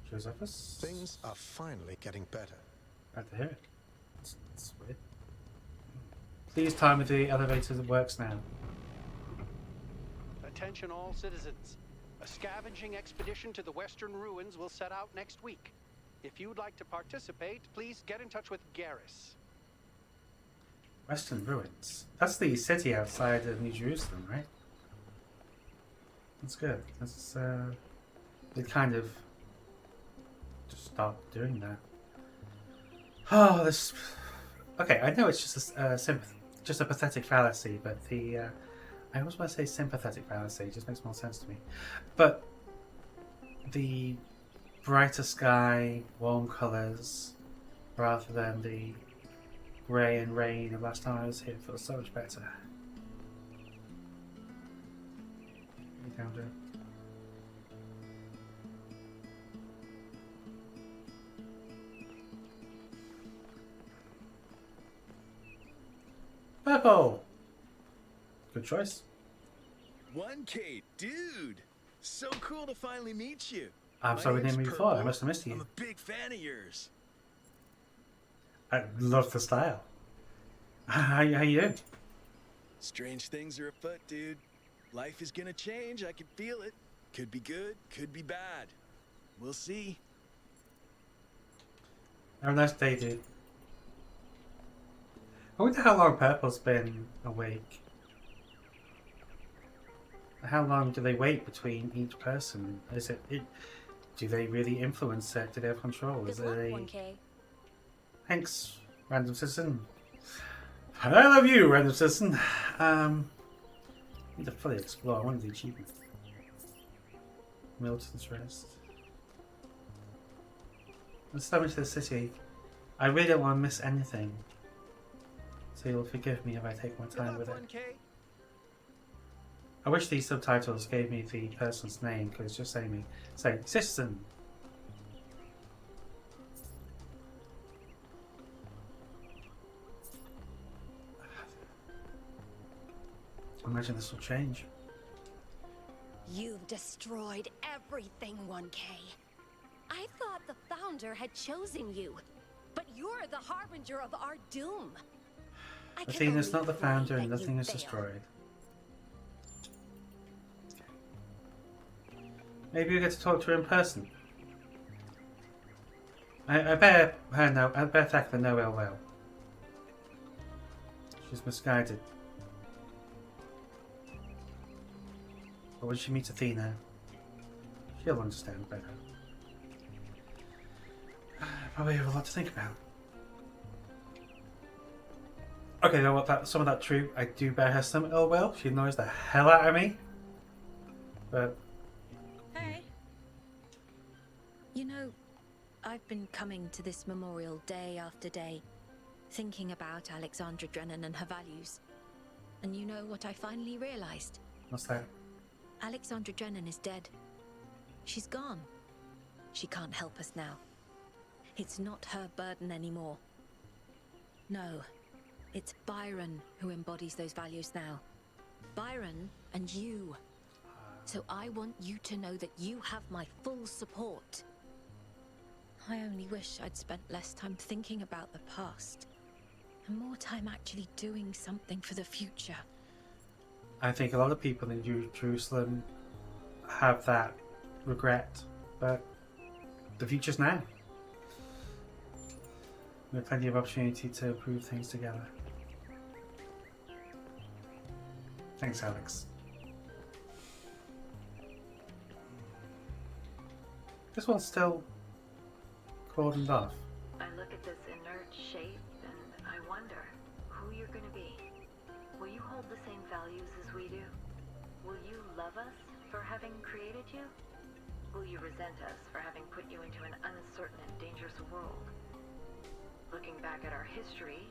Josephus? Things are finally getting better. Glad to hear it. That's weird. Please tell me the elevator that works now. Attention all citizens. A scavenging expedition to the western ruins will set out next week. If you'd like to participate, please get in touch with Garrus. Western Ruins. That's the city outside of New Jerusalem, right? That's good. That's they kind of just start doing that. Oh, this. Okay, I know it's just a just a pathetic fallacy, but the I always want to say sympathetic fallacy. It just makes more sense to me. But the brighter sky, warm colours, rather than the grey and rain of last time I was here feels so much better. Down there. Purple! Good choice. 1K, dude! So cool to finally meet you. I'm sorry we didn't meet before. I must have missed you. I'm a big fan of yours. I love the style. How you doing? Strange things are afoot, dude. Life is gonna change, I can feel it. Could be good, could be bad. We'll see. Have a nice day, dude. I wonder how long Purple's been awake. How long do they wait between each person? Is it do they really influence it? Do they have control? Is it a... 1K. Thanks, random citizen. I love you, random citizen. Need to fully explore one of the achievements. Milton's Rest. Let's step into the city. I really don't want to miss anything. So you'll forgive me if I take my time with it. 1K. I wish these subtitles gave me the person's name, because it's just saying citizen. Imagine this will change. You've destroyed everything, 1K. I thought the Founder had chosen you, but you're the harbinger of our doom. Athena's not the Founder and nothing is destroyed. Maybe we get to talk to her in person. I bear her no. I bear Thekla no ill will. She's misguided. But when she meets Athena, she'll understand better. Probably have a lot to think about. Okay, you know what? Some of that true. I do bear her some ill will. She annoys the hell out of me. But hey, you know, I've been coming to this memorial day after day, thinking about Alexandra Drennan and her values. And you know what I finally realized? What's that? Alexandra Drennan is dead. She's gone. She can't help us now. It's not her burden anymore. No, it's Byron who embodies those values now. Byron and you. So I want you to know that you have my full support. I only wish I'd spent less time thinking about the past and more time actually doing something for the future. I think a lot of people in Jerusalem have that regret, but the future's now. We have plenty of opportunity to improve things together. Thanks, Alex. This one's still cordoned off. I look at this inert shape and I wonder who you're going to be. Will you hold the same values as we do? Will you love us for having created you? Will you resent us for having put you into an uncertain and dangerous world? Looking back at our history,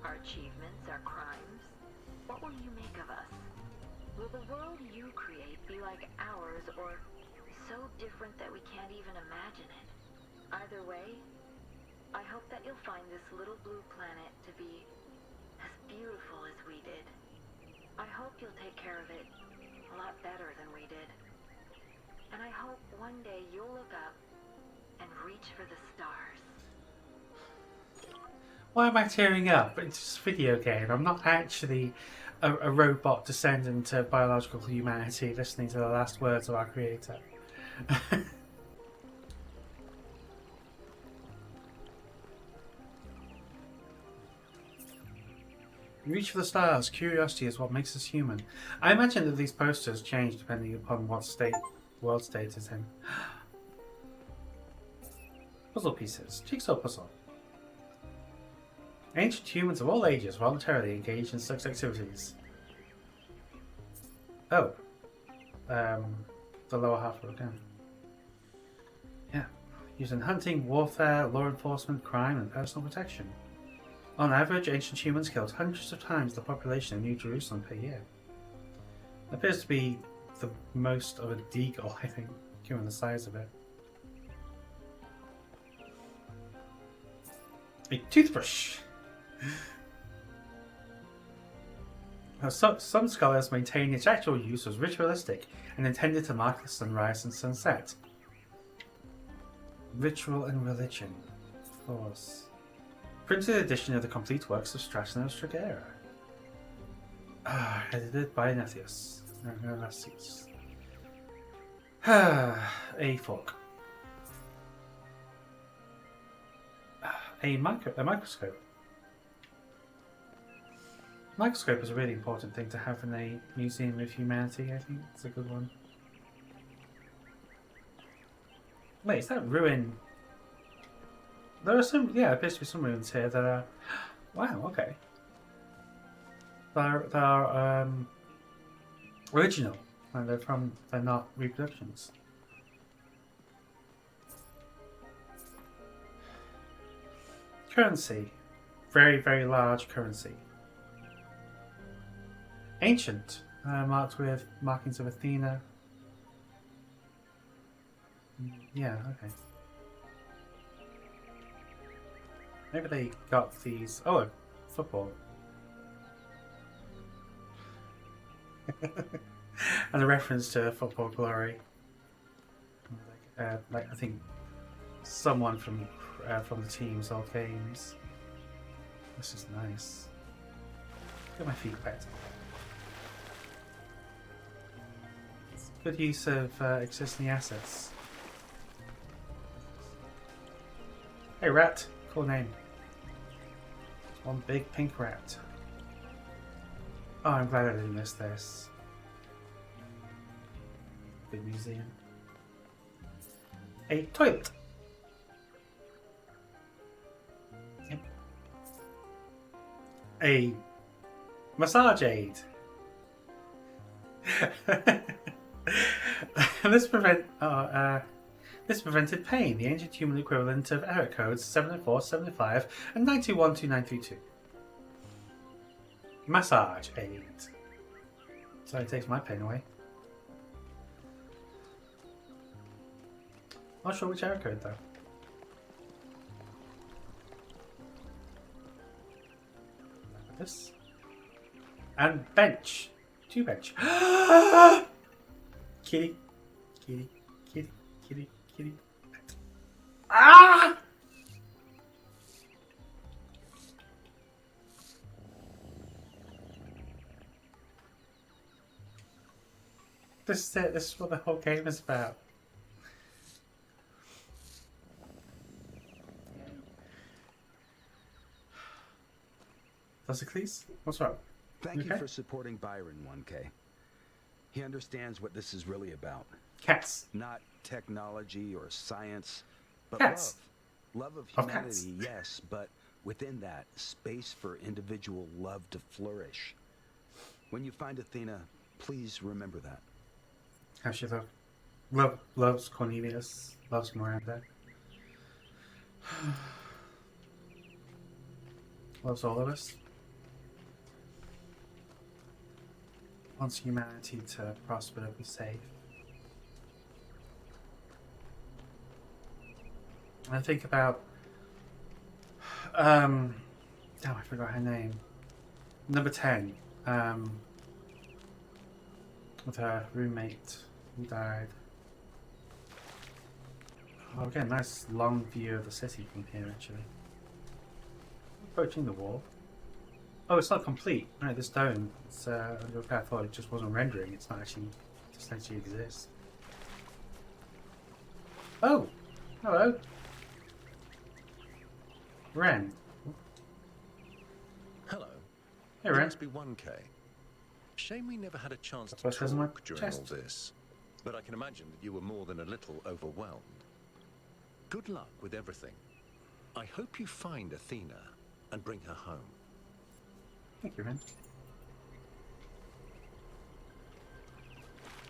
our achievements, our crimes, what will you make of us? Will the world you create be like ours, or so different that we can't even imagine it? Either way, I hope that you'll find this little blue planet to be as beautiful as we did. I hope you'll take care of it a lot better than we did. And I hope one day you'll look up and reach for the stars. Why am I tearing up? It's just a video game. I'm not actually a robot descending to biological humanity listening to the last words of our creator. Reach for the stars. Curiosity is what makes us human. I imagine that these posters change depending upon what world state is in. Puzzle pieces. Jigsaw puzzle. Ancient humans of all ages voluntarily engage in such activities. Oh. The lower half of it down. Yeah. Used in hunting, warfare, law enforcement, crime, and personal protection. On average, ancient humans killed hundreds of times the population of New Jerusalem per year. It appears to be the most of a deagle, I think, given the size of it. A toothbrush! Some scholars maintain its actual use was ritualistic and intended to mark the sunrise and sunset. Ritual and religion, of course. Printed edition of the complete works of Strasnos Tregera. Edited by Nethius. A fork. A microscope. Microscope is a really important thing to have in a museum of humanity. I think it's a good one. Wait, is that ruin? There are some, yeah, appears to be some ruins here that are. Wow, okay. They're original, and they're not reproductions. Currency, very, very large currency. Ancient, marked with markings of Athena. Yeah, okay. Maybe they got these. Oh, a football. And a reference to football glory. Like I think someone from the team's old games. This is nice. Get my feet wet. Good use of existing assets. Hey rat, cool name. One big pink rat. Oh, I'm glad I didn't miss this. Good museum. A toilet. Yep. A massage aid. This prevented pain, the ancient human equivalent of error codes 70475 and 9212932. Massage aid. So it takes my pain away. Not sure which error code though. This. And bench. 2 bench. Kitty. Kitty. Kitty. Kitty. Kitty. Ah! This is it. This is what the whole game is about. Dossicles? What's wrong? Thank you for supporting Byron, 1K. He understands what this is really about. Cats. Not technology or science, but cats. Love. Love of humanity, yes, but within that, space for individual love to flourish. When you find Athena, please remember that. How she loves Cornelius, loves Miranda. Loves all of us. Wants humanity to prosper and be safe. And I think about damn, I forgot her name. Number 10. With her roommate who died. Oh, again, nice long view of the city from here actually. Approaching the wall. Oh, it's not complete. No, this dome. It's I thought it just wasn't rendering. It's not actually. It doesn't actually exist. Oh, hello, Ren. Hello. Hey, Ren. It must be 1K. Shame we never had a chance to talk during all this. But I can imagine that you were more than a little overwhelmed. Good luck with everything. I hope you find Athena and bring her home. Thank you, man.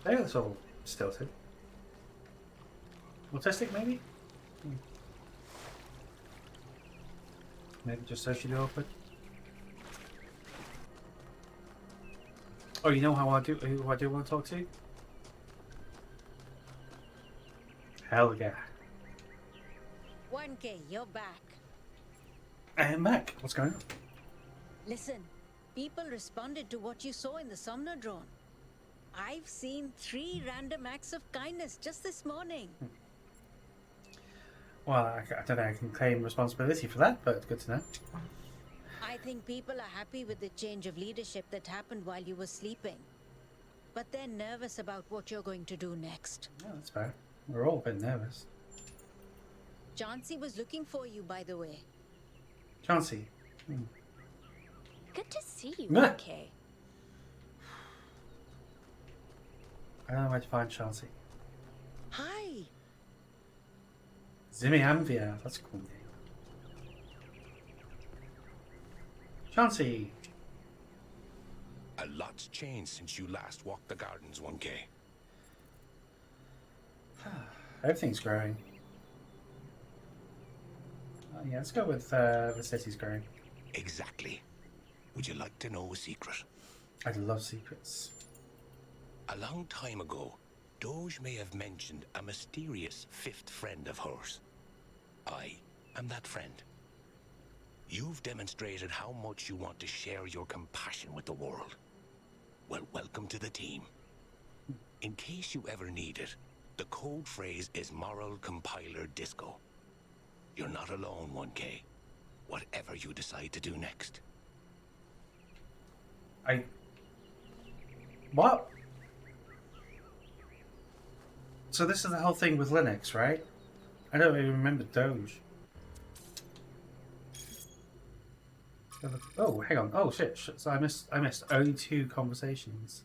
There, it's all stilted. Autistic, maybe? Maybe just socially awkward. Oh, you know who I do want to talk to? Hell yeah. 1K, you're back. I am back. What's going on? Listen, people responded to what you saw in the Somnodrome. I've seen 3 random acts of kindness just this morning. Well, I don't think I can claim responsibility for that, but good to know. I think people are happy with the change of leadership that happened while you were sleeping. But they're nervous about what you're going to do next. Yeah, that's fair. We're all a bit nervous. Chauncey was looking for you, by the way. Chauncey. Good to see you, Yeah. okay? I don't know where to find Chauncey. Hi. Zimmy Amvia, that's a cool name. Chauncey. A lot's changed since you last walked the gardens, 1K. Everything's growing. Yeah, let's go with the city's growing. Exactly. Would you like to know a secret? I love secrets. A long time ago, Doge may have mentioned a mysterious 5th friend of hers. I am that friend. You've demonstrated how much you want to share your compassion with the world. Well, welcome to the team. In case you ever need it, the code phrase is Moral Compiler Disco. You're not alone, 1K. Whatever you decide to do next. What? So this is the whole thing with Linux, right? I don't even remember Doge. Oh, hang on. Oh shit. So I missed only 2 conversations.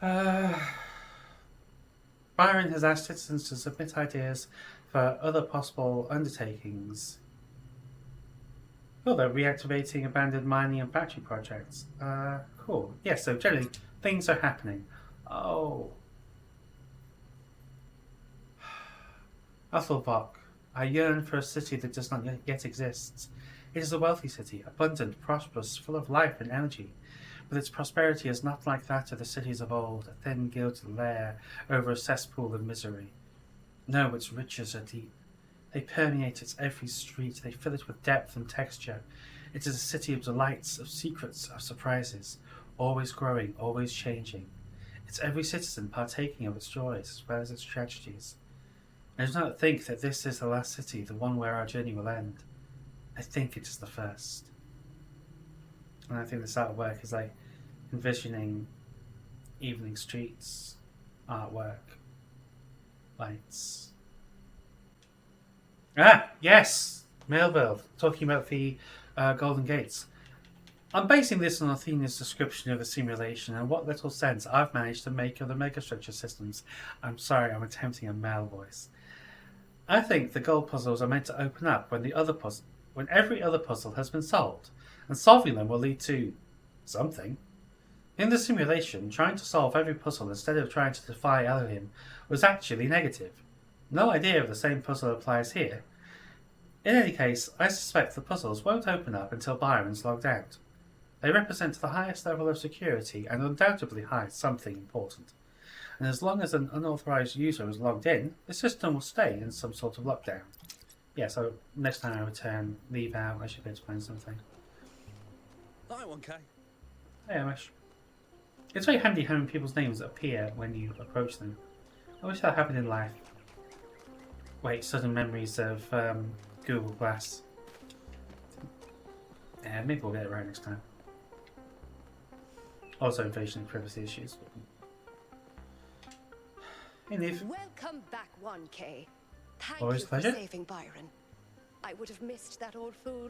Byron has asked citizens to submit ideas for other possible undertakings. Oh, they're reactivating abandoned mining and battery projects. Cool. Yeah, so generally, things are happening. Oh. Athelbach, I yearn for a city that does not yet exist. It is a wealthy city, abundant, prosperous, full of life and energy. But its prosperity is not like that of the cities of old, a thin gilded layer over a cesspool of misery. No, its riches are deep. They permeate its every street, they fill it with depth and texture. It is a city of delights, of secrets, of surprises, always growing, always changing. It's every citizen partaking of its joys as well as its tragedies. I do not think that this is the last city, the one where our journey will end. I think it is the first. And I think this artwork is like envisioning evening streets, artwork, lights. Ah, yes! Mailbuild, talking about the Golden Gates. I'm basing this on Athena's description of the simulation and what little sense I've managed to make of the megastructure systems. I'm sorry, I'm attempting a male voice. I think the goal puzzles are meant to open up when every other puzzle has been solved, and solving them will lead to something. In the simulation, trying to solve every puzzle instead of trying to defy Elohim was actually negative. No idea if the same puzzle applies here. In any case, I suspect the puzzles won't open up until Byron's logged out. They represent the highest level of security and undoubtedly hide something important. And as long as an unauthorized user is logged in, the system will stay in some sort of lockdown. Yeah, so next time I return, leave out, I should be able to find something. Hi, 1K. Hey, Amish. It's very handy having people's names appear when you approach them. I wish that happened in life. Wait, sudden memories of Google Glass. Yeah, maybe we'll get it right next time. Also, invasion and privacy issues. Hey, Neve. Welcome back, 1K. Thank Always you a pleasure. for saving Byron. I would have missed that old fool.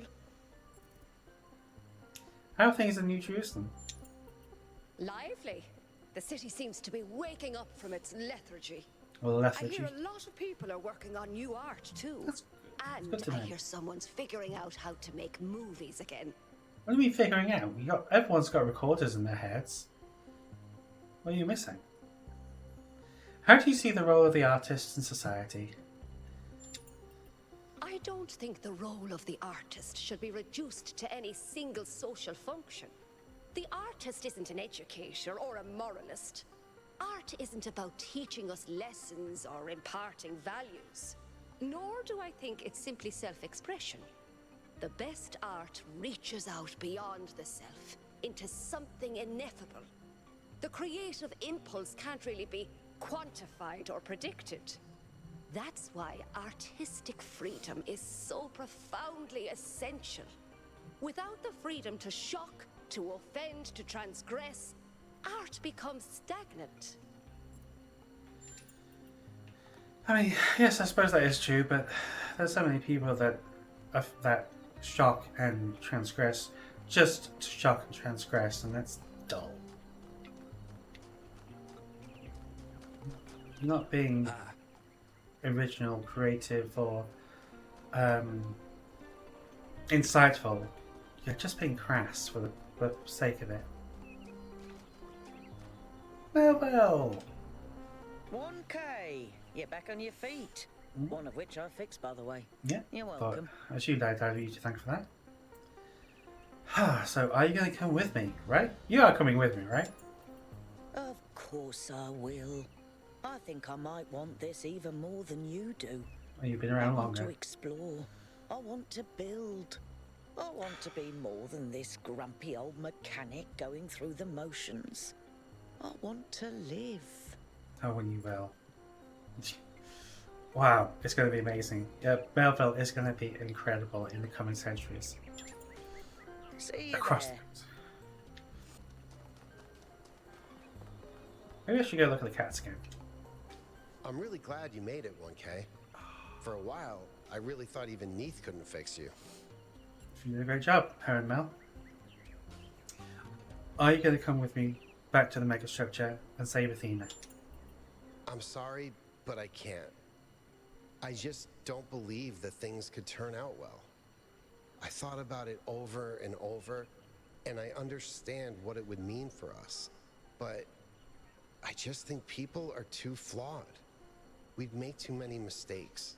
How are things in New Jerusalem? Lively. The city seems to be waking up from its lethargy. Well, I hear a lot of people are working on new art too. And good to I know. hear someone's figuring out how to make movies again. What do you mean figuring out? Everyone's got recorders in their heads. What are you missing? How do you see the role of the artist in society? I don't think the role of the artist should be reduced to any single social function. The artist isn't an educator or a moralist. Art isn't about teaching us lessons or imparting values. Nor do I think it's simply self-expression. The best art reaches out beyond the self, into something ineffable. The creative impulse can't really be quantified or predicted. That's why artistic freedom is so profoundly essential. Without the freedom to shock, to offend, to transgress, art becomes stagnant. I mean, yes, I suppose that is true, but there's so many people that shock and transgress just to shock and transgress, and that's dull. You're not being original, creative, or insightful. You're just being crass for the sake of it. Well. 1K! You're back on your feet. One of which I fixed, by the way. Yeah. You're welcome. I assumed I'd have you to thank for that. So, are you going to come with me, right? You are coming with me, right? Of course I will. I think I might want this even more than you do. Well, you've been around I want longer. to explore. I want to build. I want to be more than this grumpy old mechanic going through the motions. I want to live. Oh, and you will. Wow, it's going to be amazing. Yeah, Melville is going to be incredible in the coming centuries. See you Across there. things. Maybe I should go look at the cats again. I'm really glad you made it, 1K. For a while, I really thought even Neath couldn't fix you. You did a great job, Heron Mel. Are you going to come with me back to the megastructure and save Athena? I'm sorry, but I can't. I just don't believe that things could turn out well. I thought about it over and over, and I understand what it would mean for us. But I just think people are too flawed. We'd make too many mistakes.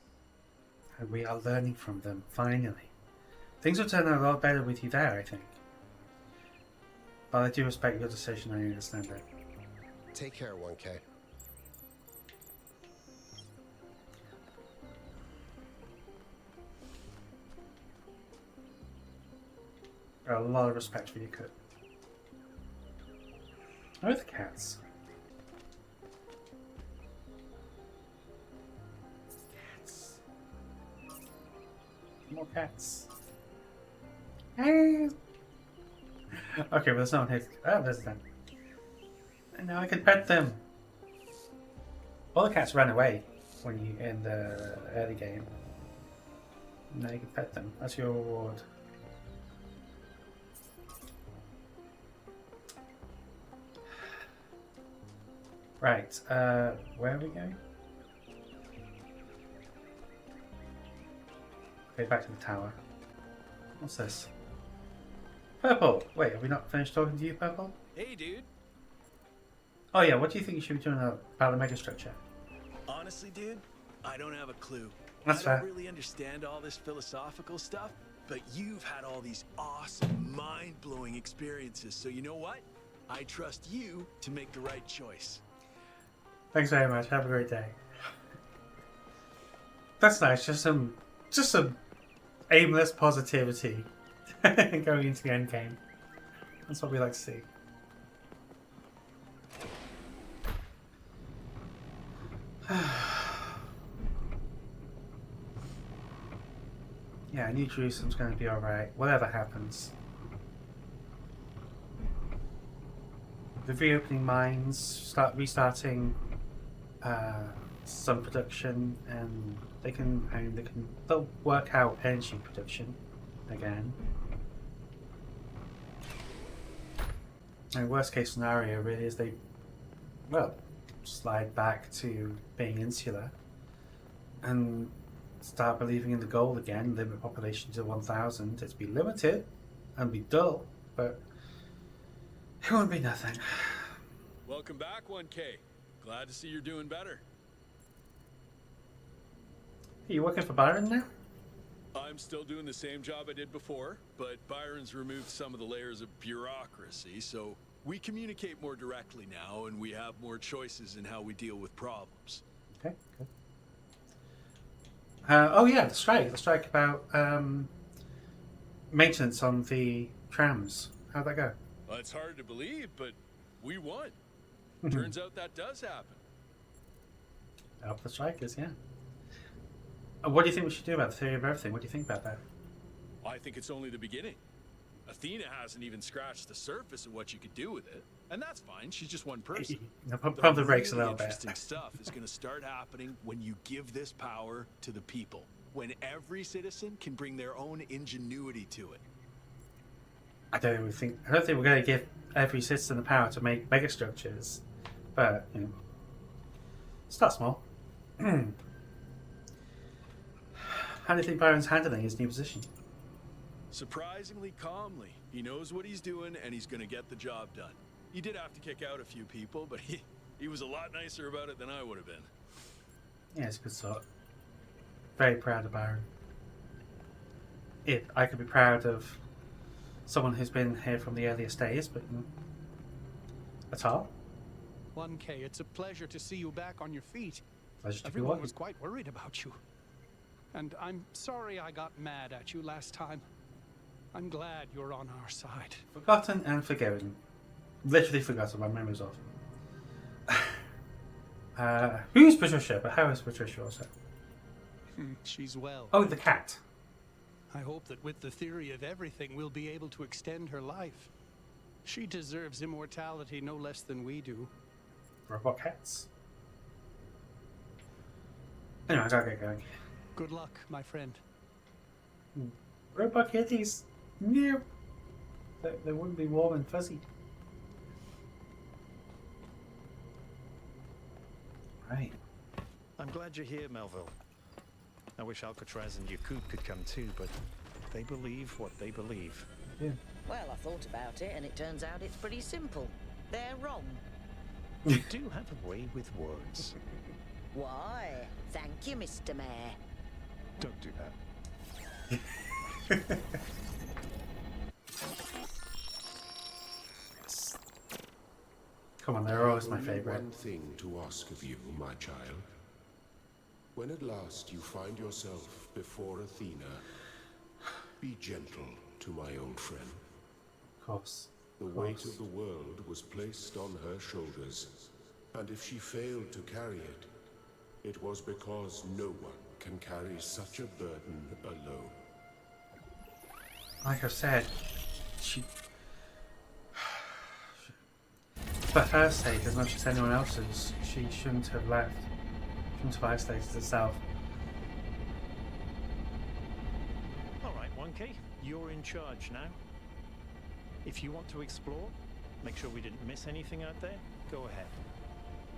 And we are learning from them, finally. Things will turn out a lot better with you there, I think. But I do respect your decision, I understand it. Take care, 1K. A lot of respect for you, Kurt. Where are the cats? Cats. More cats. Hey. Okay, well, there's no one here. Oh, there's them. And now I can pet them. All the cats ran away when you in the early game. Now you can pet them. That's your reward. Right, where are we going? Okay, back to the tower. What's this? Purple! Wait, have we not finished talking to you, Purple? Hey, dude. Oh yeah, what do you think you should be doing about the megastructure? Honestly, dude, I don't have a clue. That's I fair. don't really understand all this philosophical stuff, but you've had all these awesome, mind-blowing experiences, so you know what? I trust you to make the right choice. Thanks very much. Have a great day. That's nice. Just some aimless positivity going into the end game. That's what we like to see. Yeah, New Jerusalem's going to be alright, whatever happens. The reopening mines, restarting some production, and they'll work out energy production again. And worst case scenario really is they, slide back to being insular and start believing in the goal again, limit population to 1,000. It's be limited and be dull, but it won't be nothing. Welcome back, 1K. Glad to see you're doing better. Are you working for Byron now? I'm still doing the same job I did before, but Byron's removed some of the layers of bureaucracy, so we communicate more directly now, and we have more choices in how we deal with problems. Okay, good. Oh yeah, the strike about maintenance on the trams. How'd that go? Well, it's hard to believe, but we won. Turns out that does happen. Help the strikers, yeah. What do you think we should do about the theory of everything? What do you think about that? I think it's only the beginning. Athena hasn't even scratched the surface of what you could do with it. And that's fine, she's just one person. Pump the brakes a little bit. Interesting stuff is going to start happening when you give this power to the people. When every citizen can bring their own ingenuity to it. I don't think we're going to give every citizen the power to make megastructures, but you know, start small. How do you think Byron's handling his new position? Surprisingly calmly. He knows what he's doing and he's going to get the job done. He did have to kick out a few people, but he was a lot nicer about it than I would have been. Yeah, it's a good sort. Very proud of Byron. I could be proud of someone who's been here from the earliest days, but that's all. 1K, it's a pleasure to see you back on your feet. Pleasure to Everyone be was quite worried about you. And I'm sorry I got mad at you last time. I'm glad you're on our side. Forgotten and forgiven. Literally forgotten. My memory's off. Who's Patricia? But how is Patricia also? She's well. Oh, the cat. I hope that with the theory of everything, we'll be able to extend her life. She deserves immortality no less than we do. Robot cats. Anyway, I gotta get going. Good luck, my friend. Robot kitties. No. They wouldn't be warm and fuzzy. Right. I'm glad you're here, Melville. I wish Alcatraz and Yakut could come too, but they believe what they believe. Yeah. Well, I thought about it, and it turns out it's pretty simple. They're wrong. You do have a way with words. Why? Thank you, Mr. Mayor. Don't do that. Come on, they're always my Only favorite. one thing to ask of you, my child. When at last you find yourself before Athena, be gentle to my old friend. Of course. The weight of the world was placed on her shoulders, and if she failed to carry it, it was because no one can carry such a burden alone. Like I said, for her sake, as much as anyone else's, she shouldn't have left. Shouldn't have isolated herself. Alright, 1K, you're in charge now. If you want to explore, make sure we didn't miss anything out there, go ahead.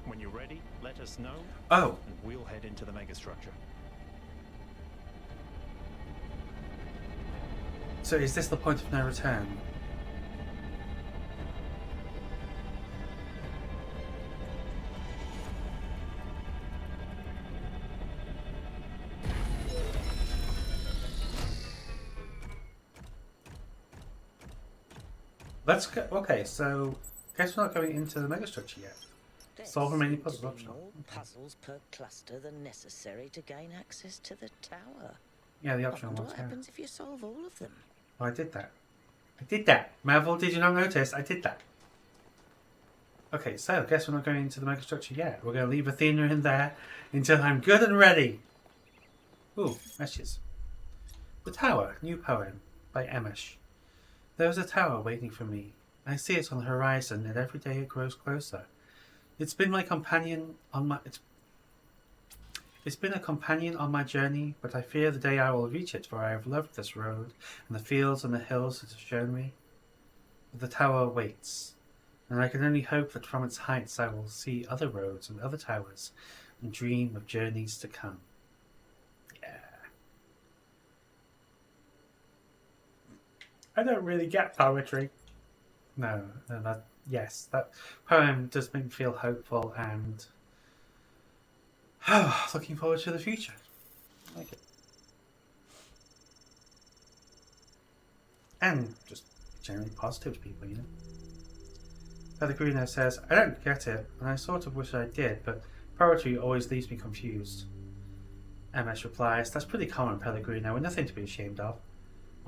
When you're ready, let us know. Oh. And we'll head into the megastructure. So is this the point of no return? Let's go. Okay, so guess we're not going into the megastructure yet. Solve remaining puzzles optional. More puzzles per cluster than necessary to gain access to the tower. Yeah, the optional What ones. Yeah. happens if you solve all of them? Oh, I did that. I did that. Marvel, did you not notice? I did that. Okay, so guess we're not going into the megastructure yet. We're going to leave Athena in there until I'm good and ready. Ooh, messages. The Tower, new poem by Emish. There is a tower waiting for me. I see it on the horizon, and every day it grows closer. It's been my companion on my It's been a companion on my journey, but I fear the day I will reach it, for I have loved this road, and the fields and the hills it has shown me. But the tower waits, and I can only hope that from its heights I will see other roads and other towers, and dream of journeys to come. Yeah. I don't really get poetry. No, that poem does make me feel hopeful and looking forward to the future. I like it. And just generally positive to people, you know. Pellegrino says, I don't get it, and I sort of wish I did, but poetry always leaves me confused. MS replies, that's pretty common, Pellegrino, and nothing to be ashamed of.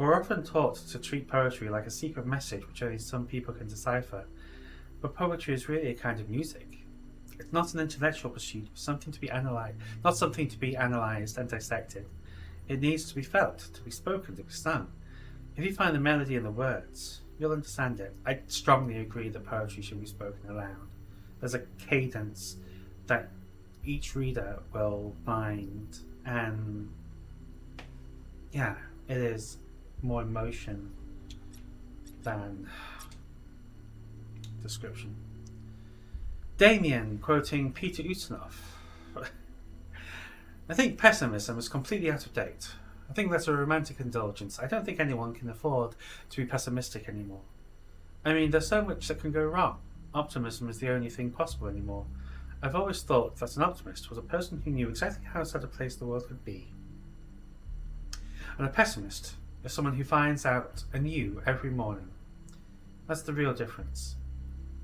We're often taught to treat poetry like a secret message which only some people can decipher, but poetry is really a kind of music. It's not an intellectual pursuit, something to be analysed, not something to be analysed and dissected. It needs to be felt, to be spoken, to be sung. If you find the melody in the words, you'll understand it. I strongly agree that poetry should be spoken aloud. There's a cadence that each reader will find, and yeah, it is more emotion than description. Damien, quoting Peter Ustinov. I think pessimism is completely out of date. I think that's a romantic indulgence. I don't think anyone can afford to be pessimistic anymore. I mean, there's so much that can go wrong. Optimism is the only thing possible anymore. I've always thought that an optimist was a person who knew exactly how sad a place the world could be. And a pessimist is someone who finds out anew every morning. That's the real difference.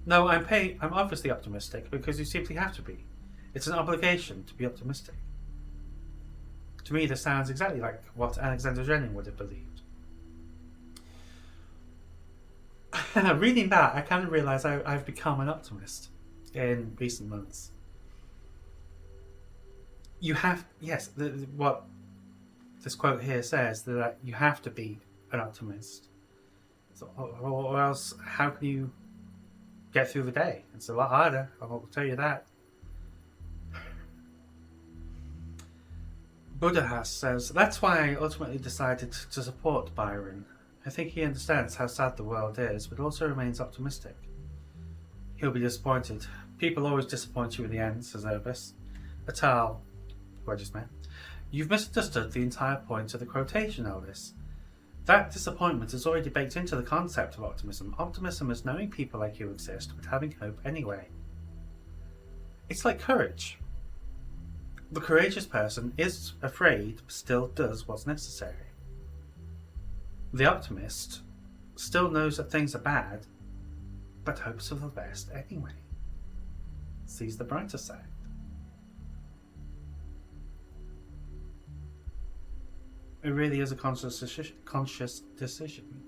No, I'm obviously optimistic because you simply have to be. It's an obligation to be optimistic. To me, this sounds exactly like what Alexander Jennings would have believed. Reading that, I kind of realise I've become an optimist in recent months. You have, yes, what this quote here says, that you have to be an optimist. So, or else, how can you get through the day? It's a lot harder, I'll tell you that. Budahas says, that's why I ultimately decided to support Byron. I think he understands how sad the world is, but also remains optimistic. He'll be disappointed. People always disappoint you in the end, says Obus. Atal, who I just met, you've misunderstood the entire point of the quotation, Elvis. That disappointment is already baked into the concept of optimism. Optimism is knowing people like you exist, but having hope anyway. It's like courage. The courageous person is afraid, but still does what's necessary. The optimist still knows that things are bad, but hopes for the best anyway. Sees the brighter side. It really is a conscious decision.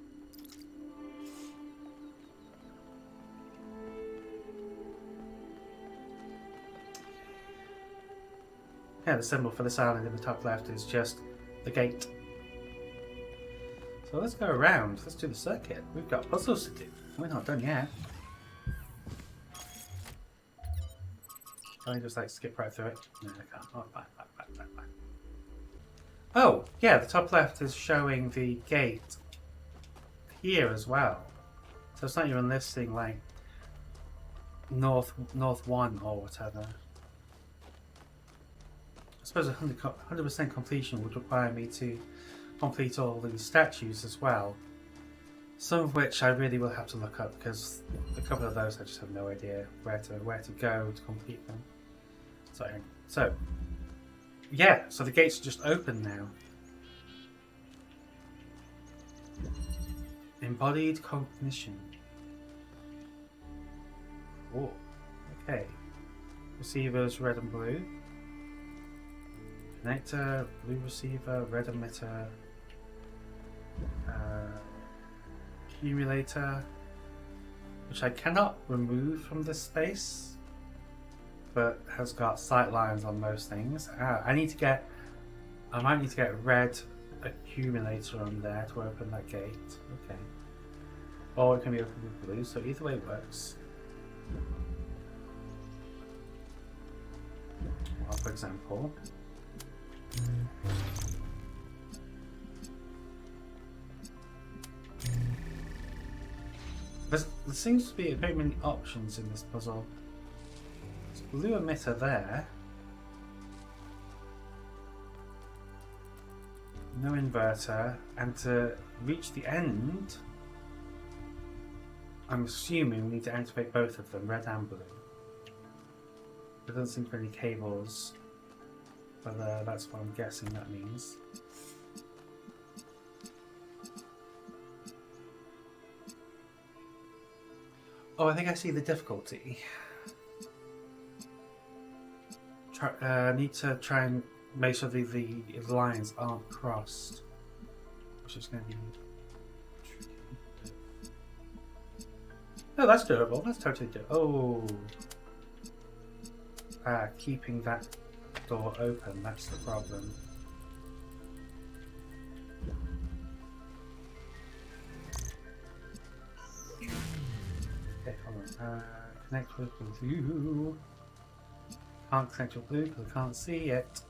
Yeah, the symbol for this island in the top left is just the gate. So let's go around. Let's do the circuit. We've got puzzles to do. We're not done yet. Can I just like skip right through it? No, I can't. Oh, fine. Oh, yeah, the top left is showing the gate here as well. So it's not even listing like North 1 or whatever. I suppose 100% completion would require me to complete all these statues as well. Some of which I really will have to look up because a couple of those I just have no idea where to go to complete them. So yeah, so the gates are just open now. Embodied cognition. Oh, okay. Receivers red and blue. Connector, blue receiver, red emitter. Accumulator, which I cannot remove from this space, but has got sight lines on most things. I might need to get red accumulator on there to open that gate. Okay. Or it can be opened with blue, so either way works. Well, for example, there seems to be a very many options in this puzzle. There's a blue emitter there. No inverter. And to reach the end, I'm assuming we need to activate both of them, red and blue. There doesn't seem to be any cables, but that's what I'm guessing that means. Oh, I think I see the difficulty. Need to try and make sure the lines aren't crossed. which is going to be... Oh, that's doable. That's totally doable. Oh. Keeping that door open, that's the problem. Okay, hold on. Connect with blue. Can't connect with blue because I can't see it.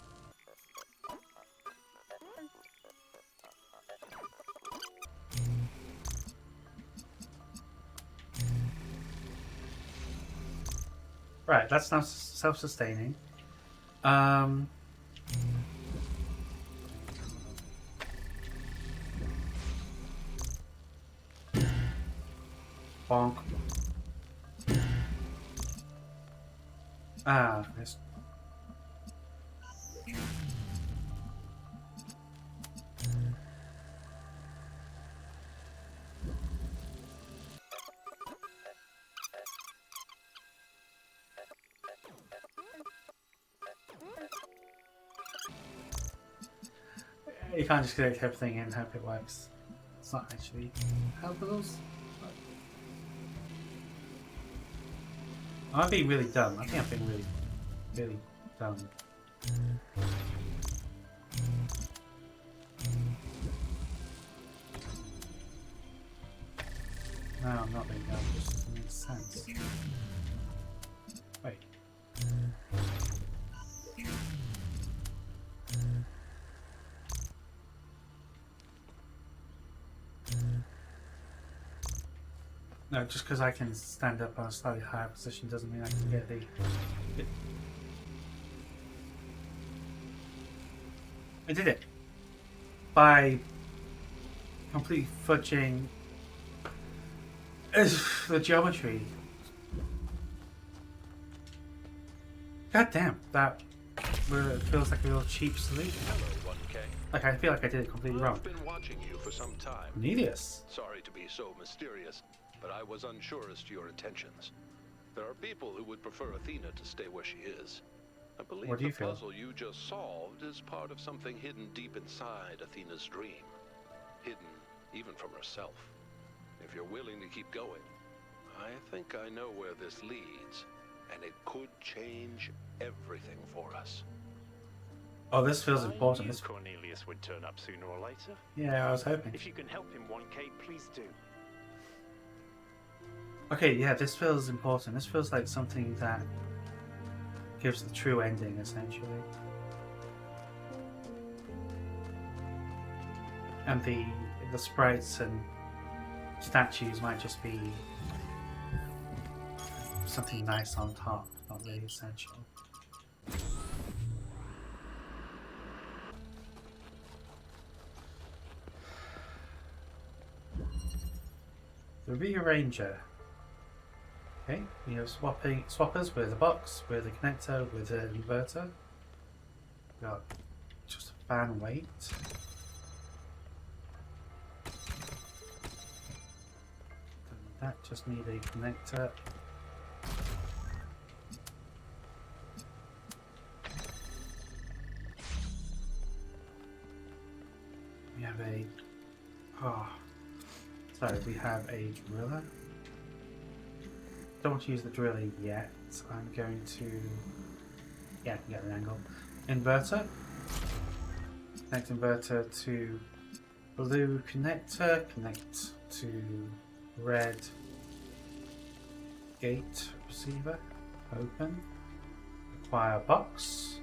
Right, that's now self-sustaining. Bonk. Nice. You can't just connect everything and hope it works. It's not actually how it goes. I'm being really dumb. I think I'm being really, really dumb. No, I'm not being dumb. It just doesn't make sense. Wait. No, just because I can stand up on a slightly higher position doesn't mean I can get the... I did it! By completely fudging the geometry. God damn, that feels like a real cheap solution. Hello, 1K. Like, I feel like I did it completely wrong. I've been watching you for some time. Cornelius. Sorry to be so mysterious, but I was unsure as to your intentions. There are people who would prefer Athena to stay where she is. I believe What do you the feel? puzzle you just solved is part of something hidden deep inside Athena's dream. Hidden even from herself. If you're willing to keep going, I think I know where this leads, and it could change everything for us. Oh, this feels important. I knew This... Cornelius would turn up sooner or later. Yeah, I was hoping. If you can help him, 1K, please do. Okay, yeah, this feels important. This feels like something that gives the true ending, essentially. And the sprites and statues might just be something nice on top, not really essential. The rearranger. Okay, we have swappers with a box, with a connector, with an inverter. We got just a fan weight. That just need a connector. We have a... So we have a driller. Don't want to use the driller yet. I'm going to... Yeah, I can get an angle. Inverter. Connect inverter to blue connector. Connect to red gate receiver. Open. Acquire box.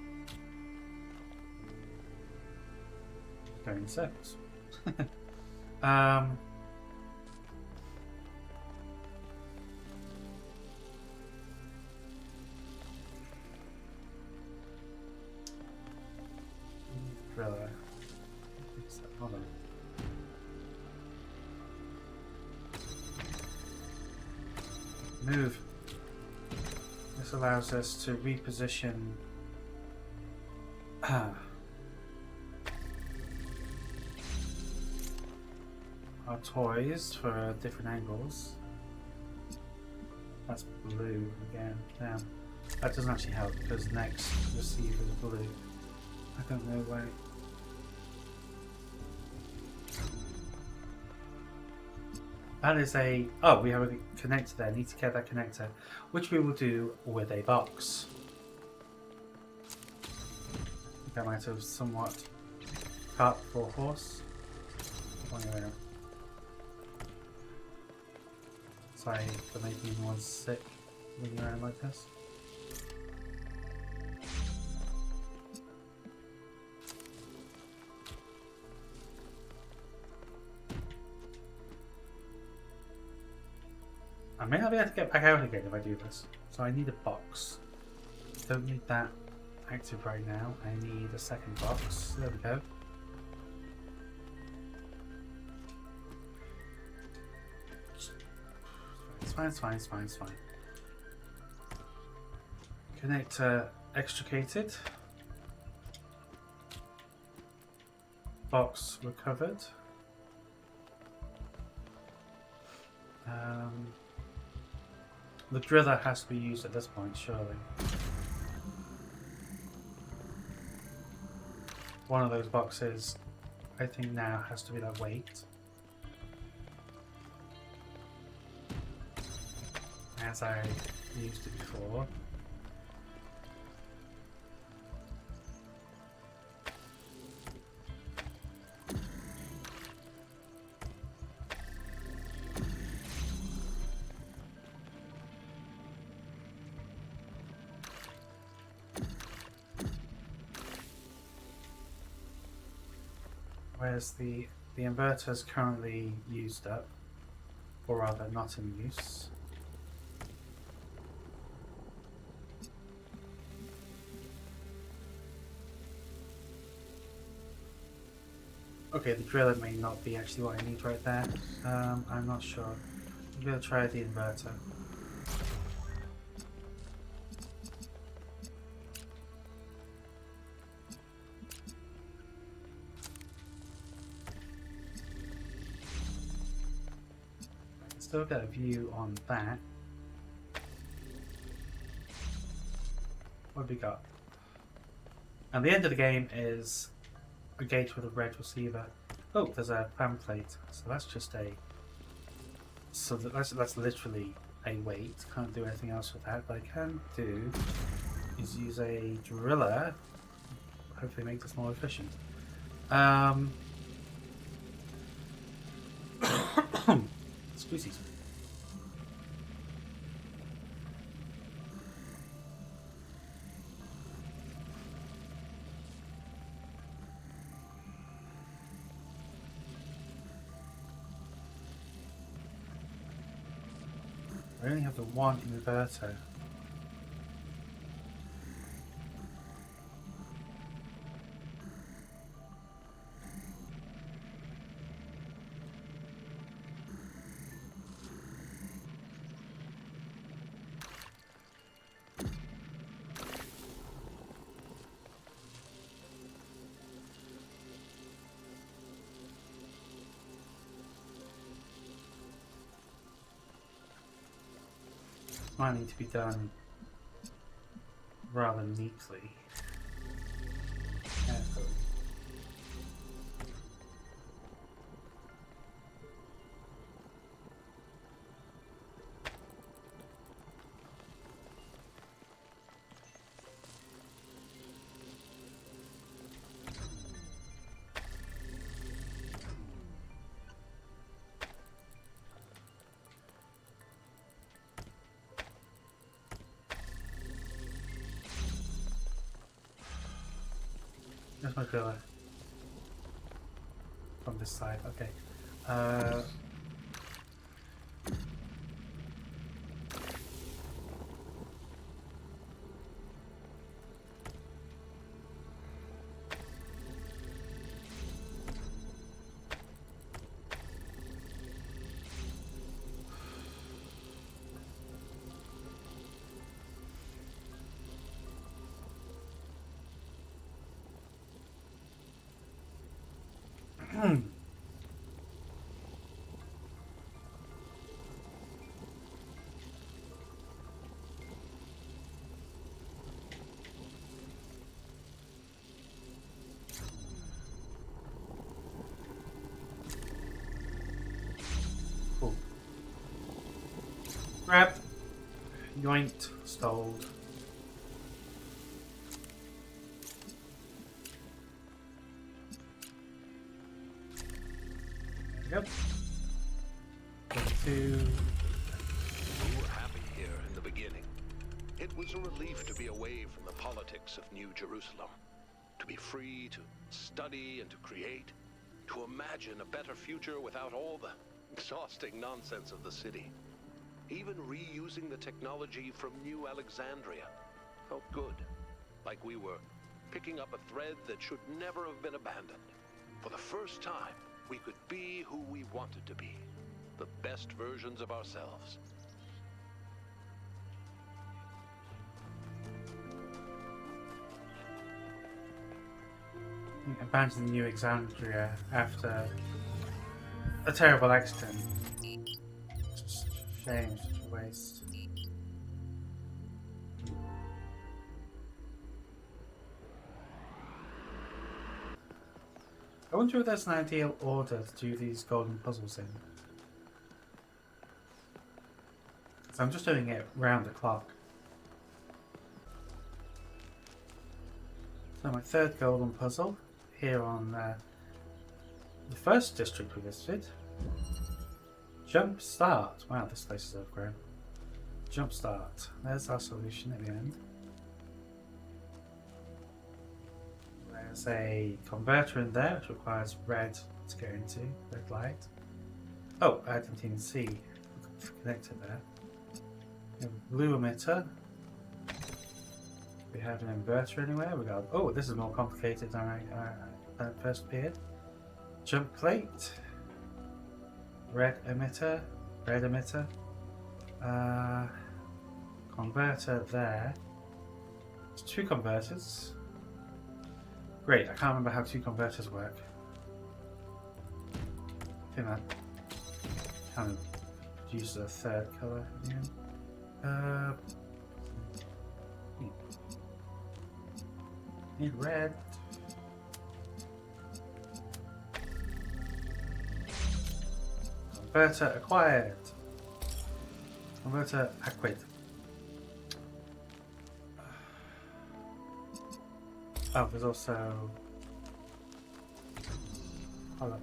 Going in circles. Driller. Hold on. Move. This allows us to reposition our toys for different angles. That's blue again. Damn. That doesn't actually help because next receiver is blue. I don't know why. That is a... Oh, we have a connector there. Need to get that connector, which we will do with a box. That might have somewhat cart for horse. Sorry for making everyone sick moving around like this. I may not be able to get back out again if I do this. So I need a box. Don't need that active right now. I need a second box. There we go. It's fine, it's fine, it's fine, it's fine. Connector extricated. Box recovered. The driller has to be used at this point, surely. One of those boxes, I think now has to be that weight. As I used it before. Whereas the inverter is currently used up, or rather not in use. Okay, the driller may not be actually what I need right there. I'm not sure. I'm going to try the inverter. Still get a view on that. What have we got? And the end of the game is a gate with a red receiver. Oh, there's a fan plate. So that's just a... So that's literally a weight. Can't do anything else with that. But I can do is use a driller. Hopefully make this more efficient. Squeezies. I only have the one inverter. Might need to be done rather neatly. Carefully. There's my driller. From this side, okay. Grab. Yoinked. Stole. There we go. We were happy here in the beginning. It was a relief to be away from the politics of New Jerusalem. To be free to study and to create. To imagine a better future without all the exhausting nonsense of the city. Even reusing the technology from New Alexandria felt good. Like we were picking up a thread that should never have been abandoned. For the first time, we could be who we wanted to be. The best versions of ourselves. Abandoned New Alexandria after a terrible accident. Just shame, such a waste. I wonder if there's an ideal order to do these golden puzzles in. So I'm just doing it round the clock. So my third golden puzzle here on the first district we visited. Jump start. Wow, this place is overgrown. Jump start. There's our solution at the end. There's a converter in there which requires red to go into, red light. Oh, I didn't even see the connector there. We have a blue emitter. We have an inverter anywhere. We got. Oh, this is more complicated than I first appeared. Jump plate. Red emitter. Red emitter. Converter there. There's two converters. Great, I can't remember how two converters work. I think that kind of produces a third colour at the end. Need red. Converter acquired. Converter acquired. Oh, there's also. Hold on.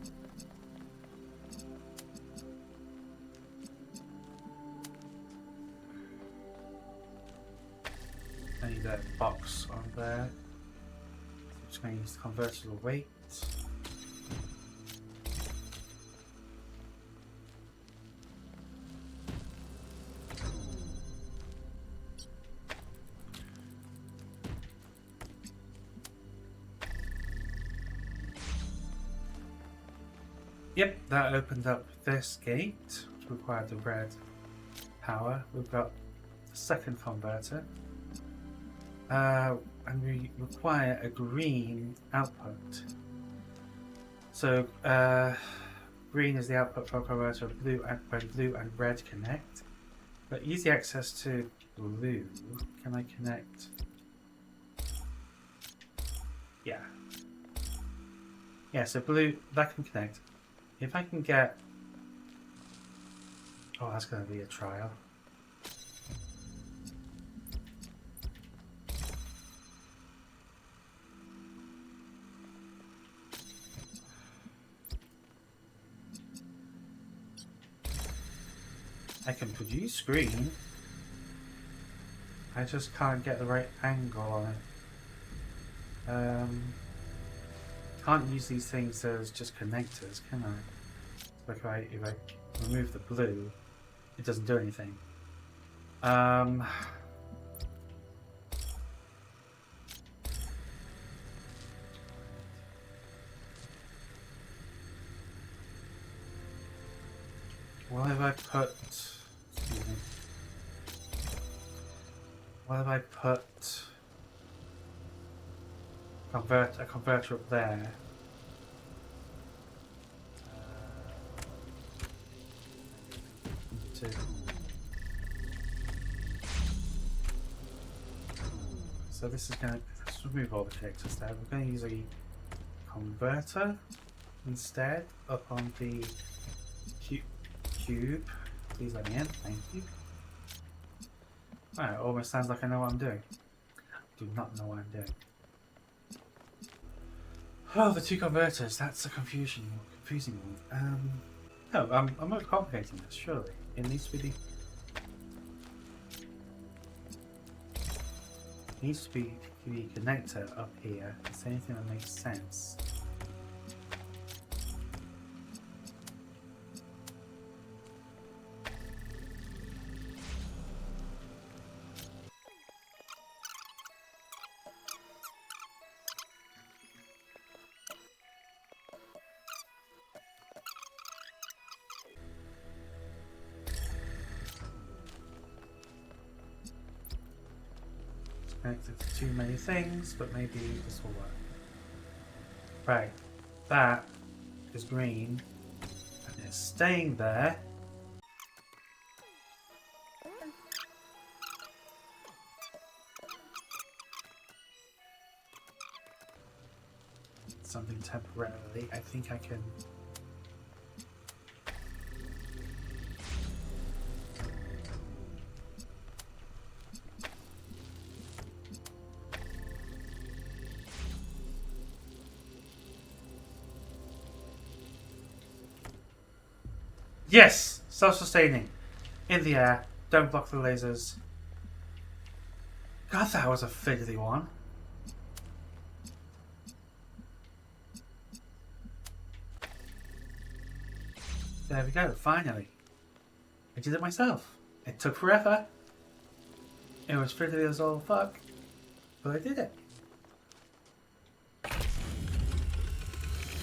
I need a box on there. I'm just going to use the convertible weight. Yep, that opened up this gate, which required the red power. We've got the second converter. And we require a green output. So, green is the output for a converter, blue and when blue and red connect. But easy access to blue. Can I connect? Yeah. Yeah, so blue, that can connect. If I can get... Oh, that's going to be a trial. I can produce green. I just can't get the right angle on it. Can't use these things as just connectors, can I? So if I remove the blue, it doesn't do anything. What have I put? Excuse me. What have I put? A converter up there. So this is going to, let's remove all the connectors there. We're going to use a converter instead up on the cube. Please let me in, thank you. Alright, almost sounds like I know what I'm doing. Do not know what I'm doing. Oh, the two converters. That's a confusing one. No, I'm overcomplicating this. Surely it needs to be the connector up here. Is there anything that makes sense? Connected to too many things, but maybe this will work. Right, that is green, and it's staying there. Something temporarily. I think I can. Yes! Self-sustaining. In the air. Don't block the lasers. God, that was a fiddly one. There we go, finally. I did it myself. It took forever. It was fiddly as all fuck. But I did it.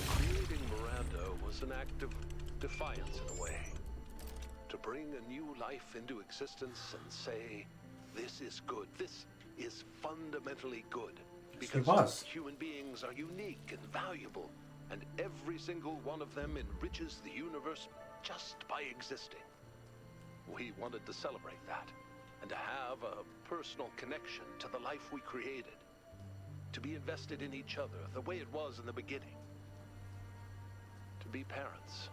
Creating Miranda was an act of defiance in a way. To bring a new life into existence and say, this is good, this is fundamentally good. Because human beings are unique and valuable, and every single one of them enriches the universe just by existing. We wanted to celebrate that, and to have a personal connection to the life we created. To be invested in each other the way it was in the beginning. To be parents.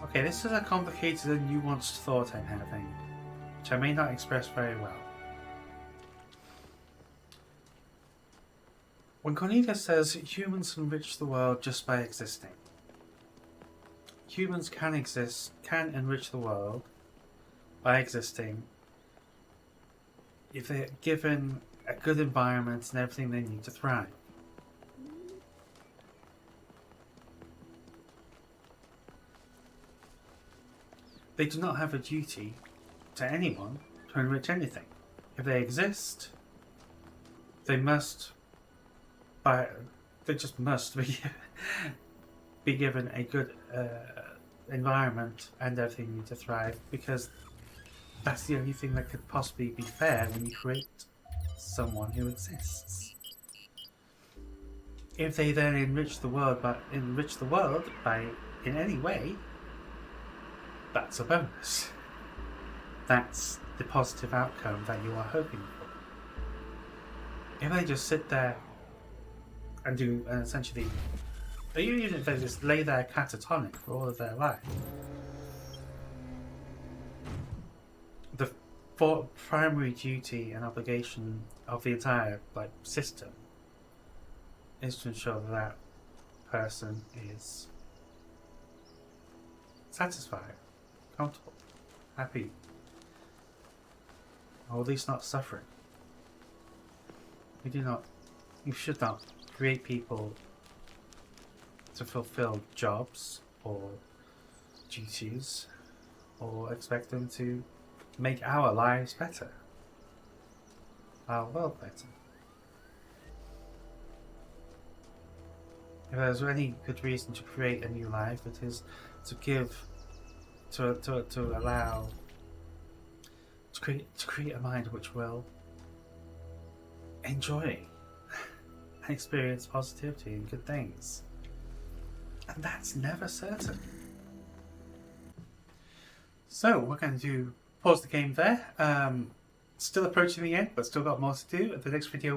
Okay, this is a complicated and nuanced thought I'm having, which I may not express very well. When Cornelius says humans enrich the world just by existing, humans can enrich the world by existing if they're given a good environment and everything they need to thrive. They do not have a duty to anyone to enrich anything. If they exist, they must, they just must be given a good environment and everything they need to thrive, because that's the only thing that could possibly be fair when you create someone who exists. If they then enrich the world by in any way, that's a bonus. That's the positive outcome that you are hoping for. If they just sit there and do essentially, even if they just lay there catatonic for all of their life, the primary duty and obligation of the entire system is to ensure that person is satisfied, comfortable, happy, or at least not suffering. You should not create people to fulfill jobs or duties or expect them to make our lives better, our world better. If there's any good reason to create a new life, it is to create a mind which will enjoy and experience positivity and good things. And that's never certain. So we're going to do pause the game there. Still approaching the end, but still got more to do. At the next video,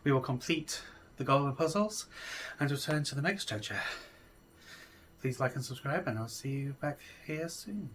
we will complete the golden puzzles and return to the megastructure. Please like and subscribe, and I'll see you back here soon.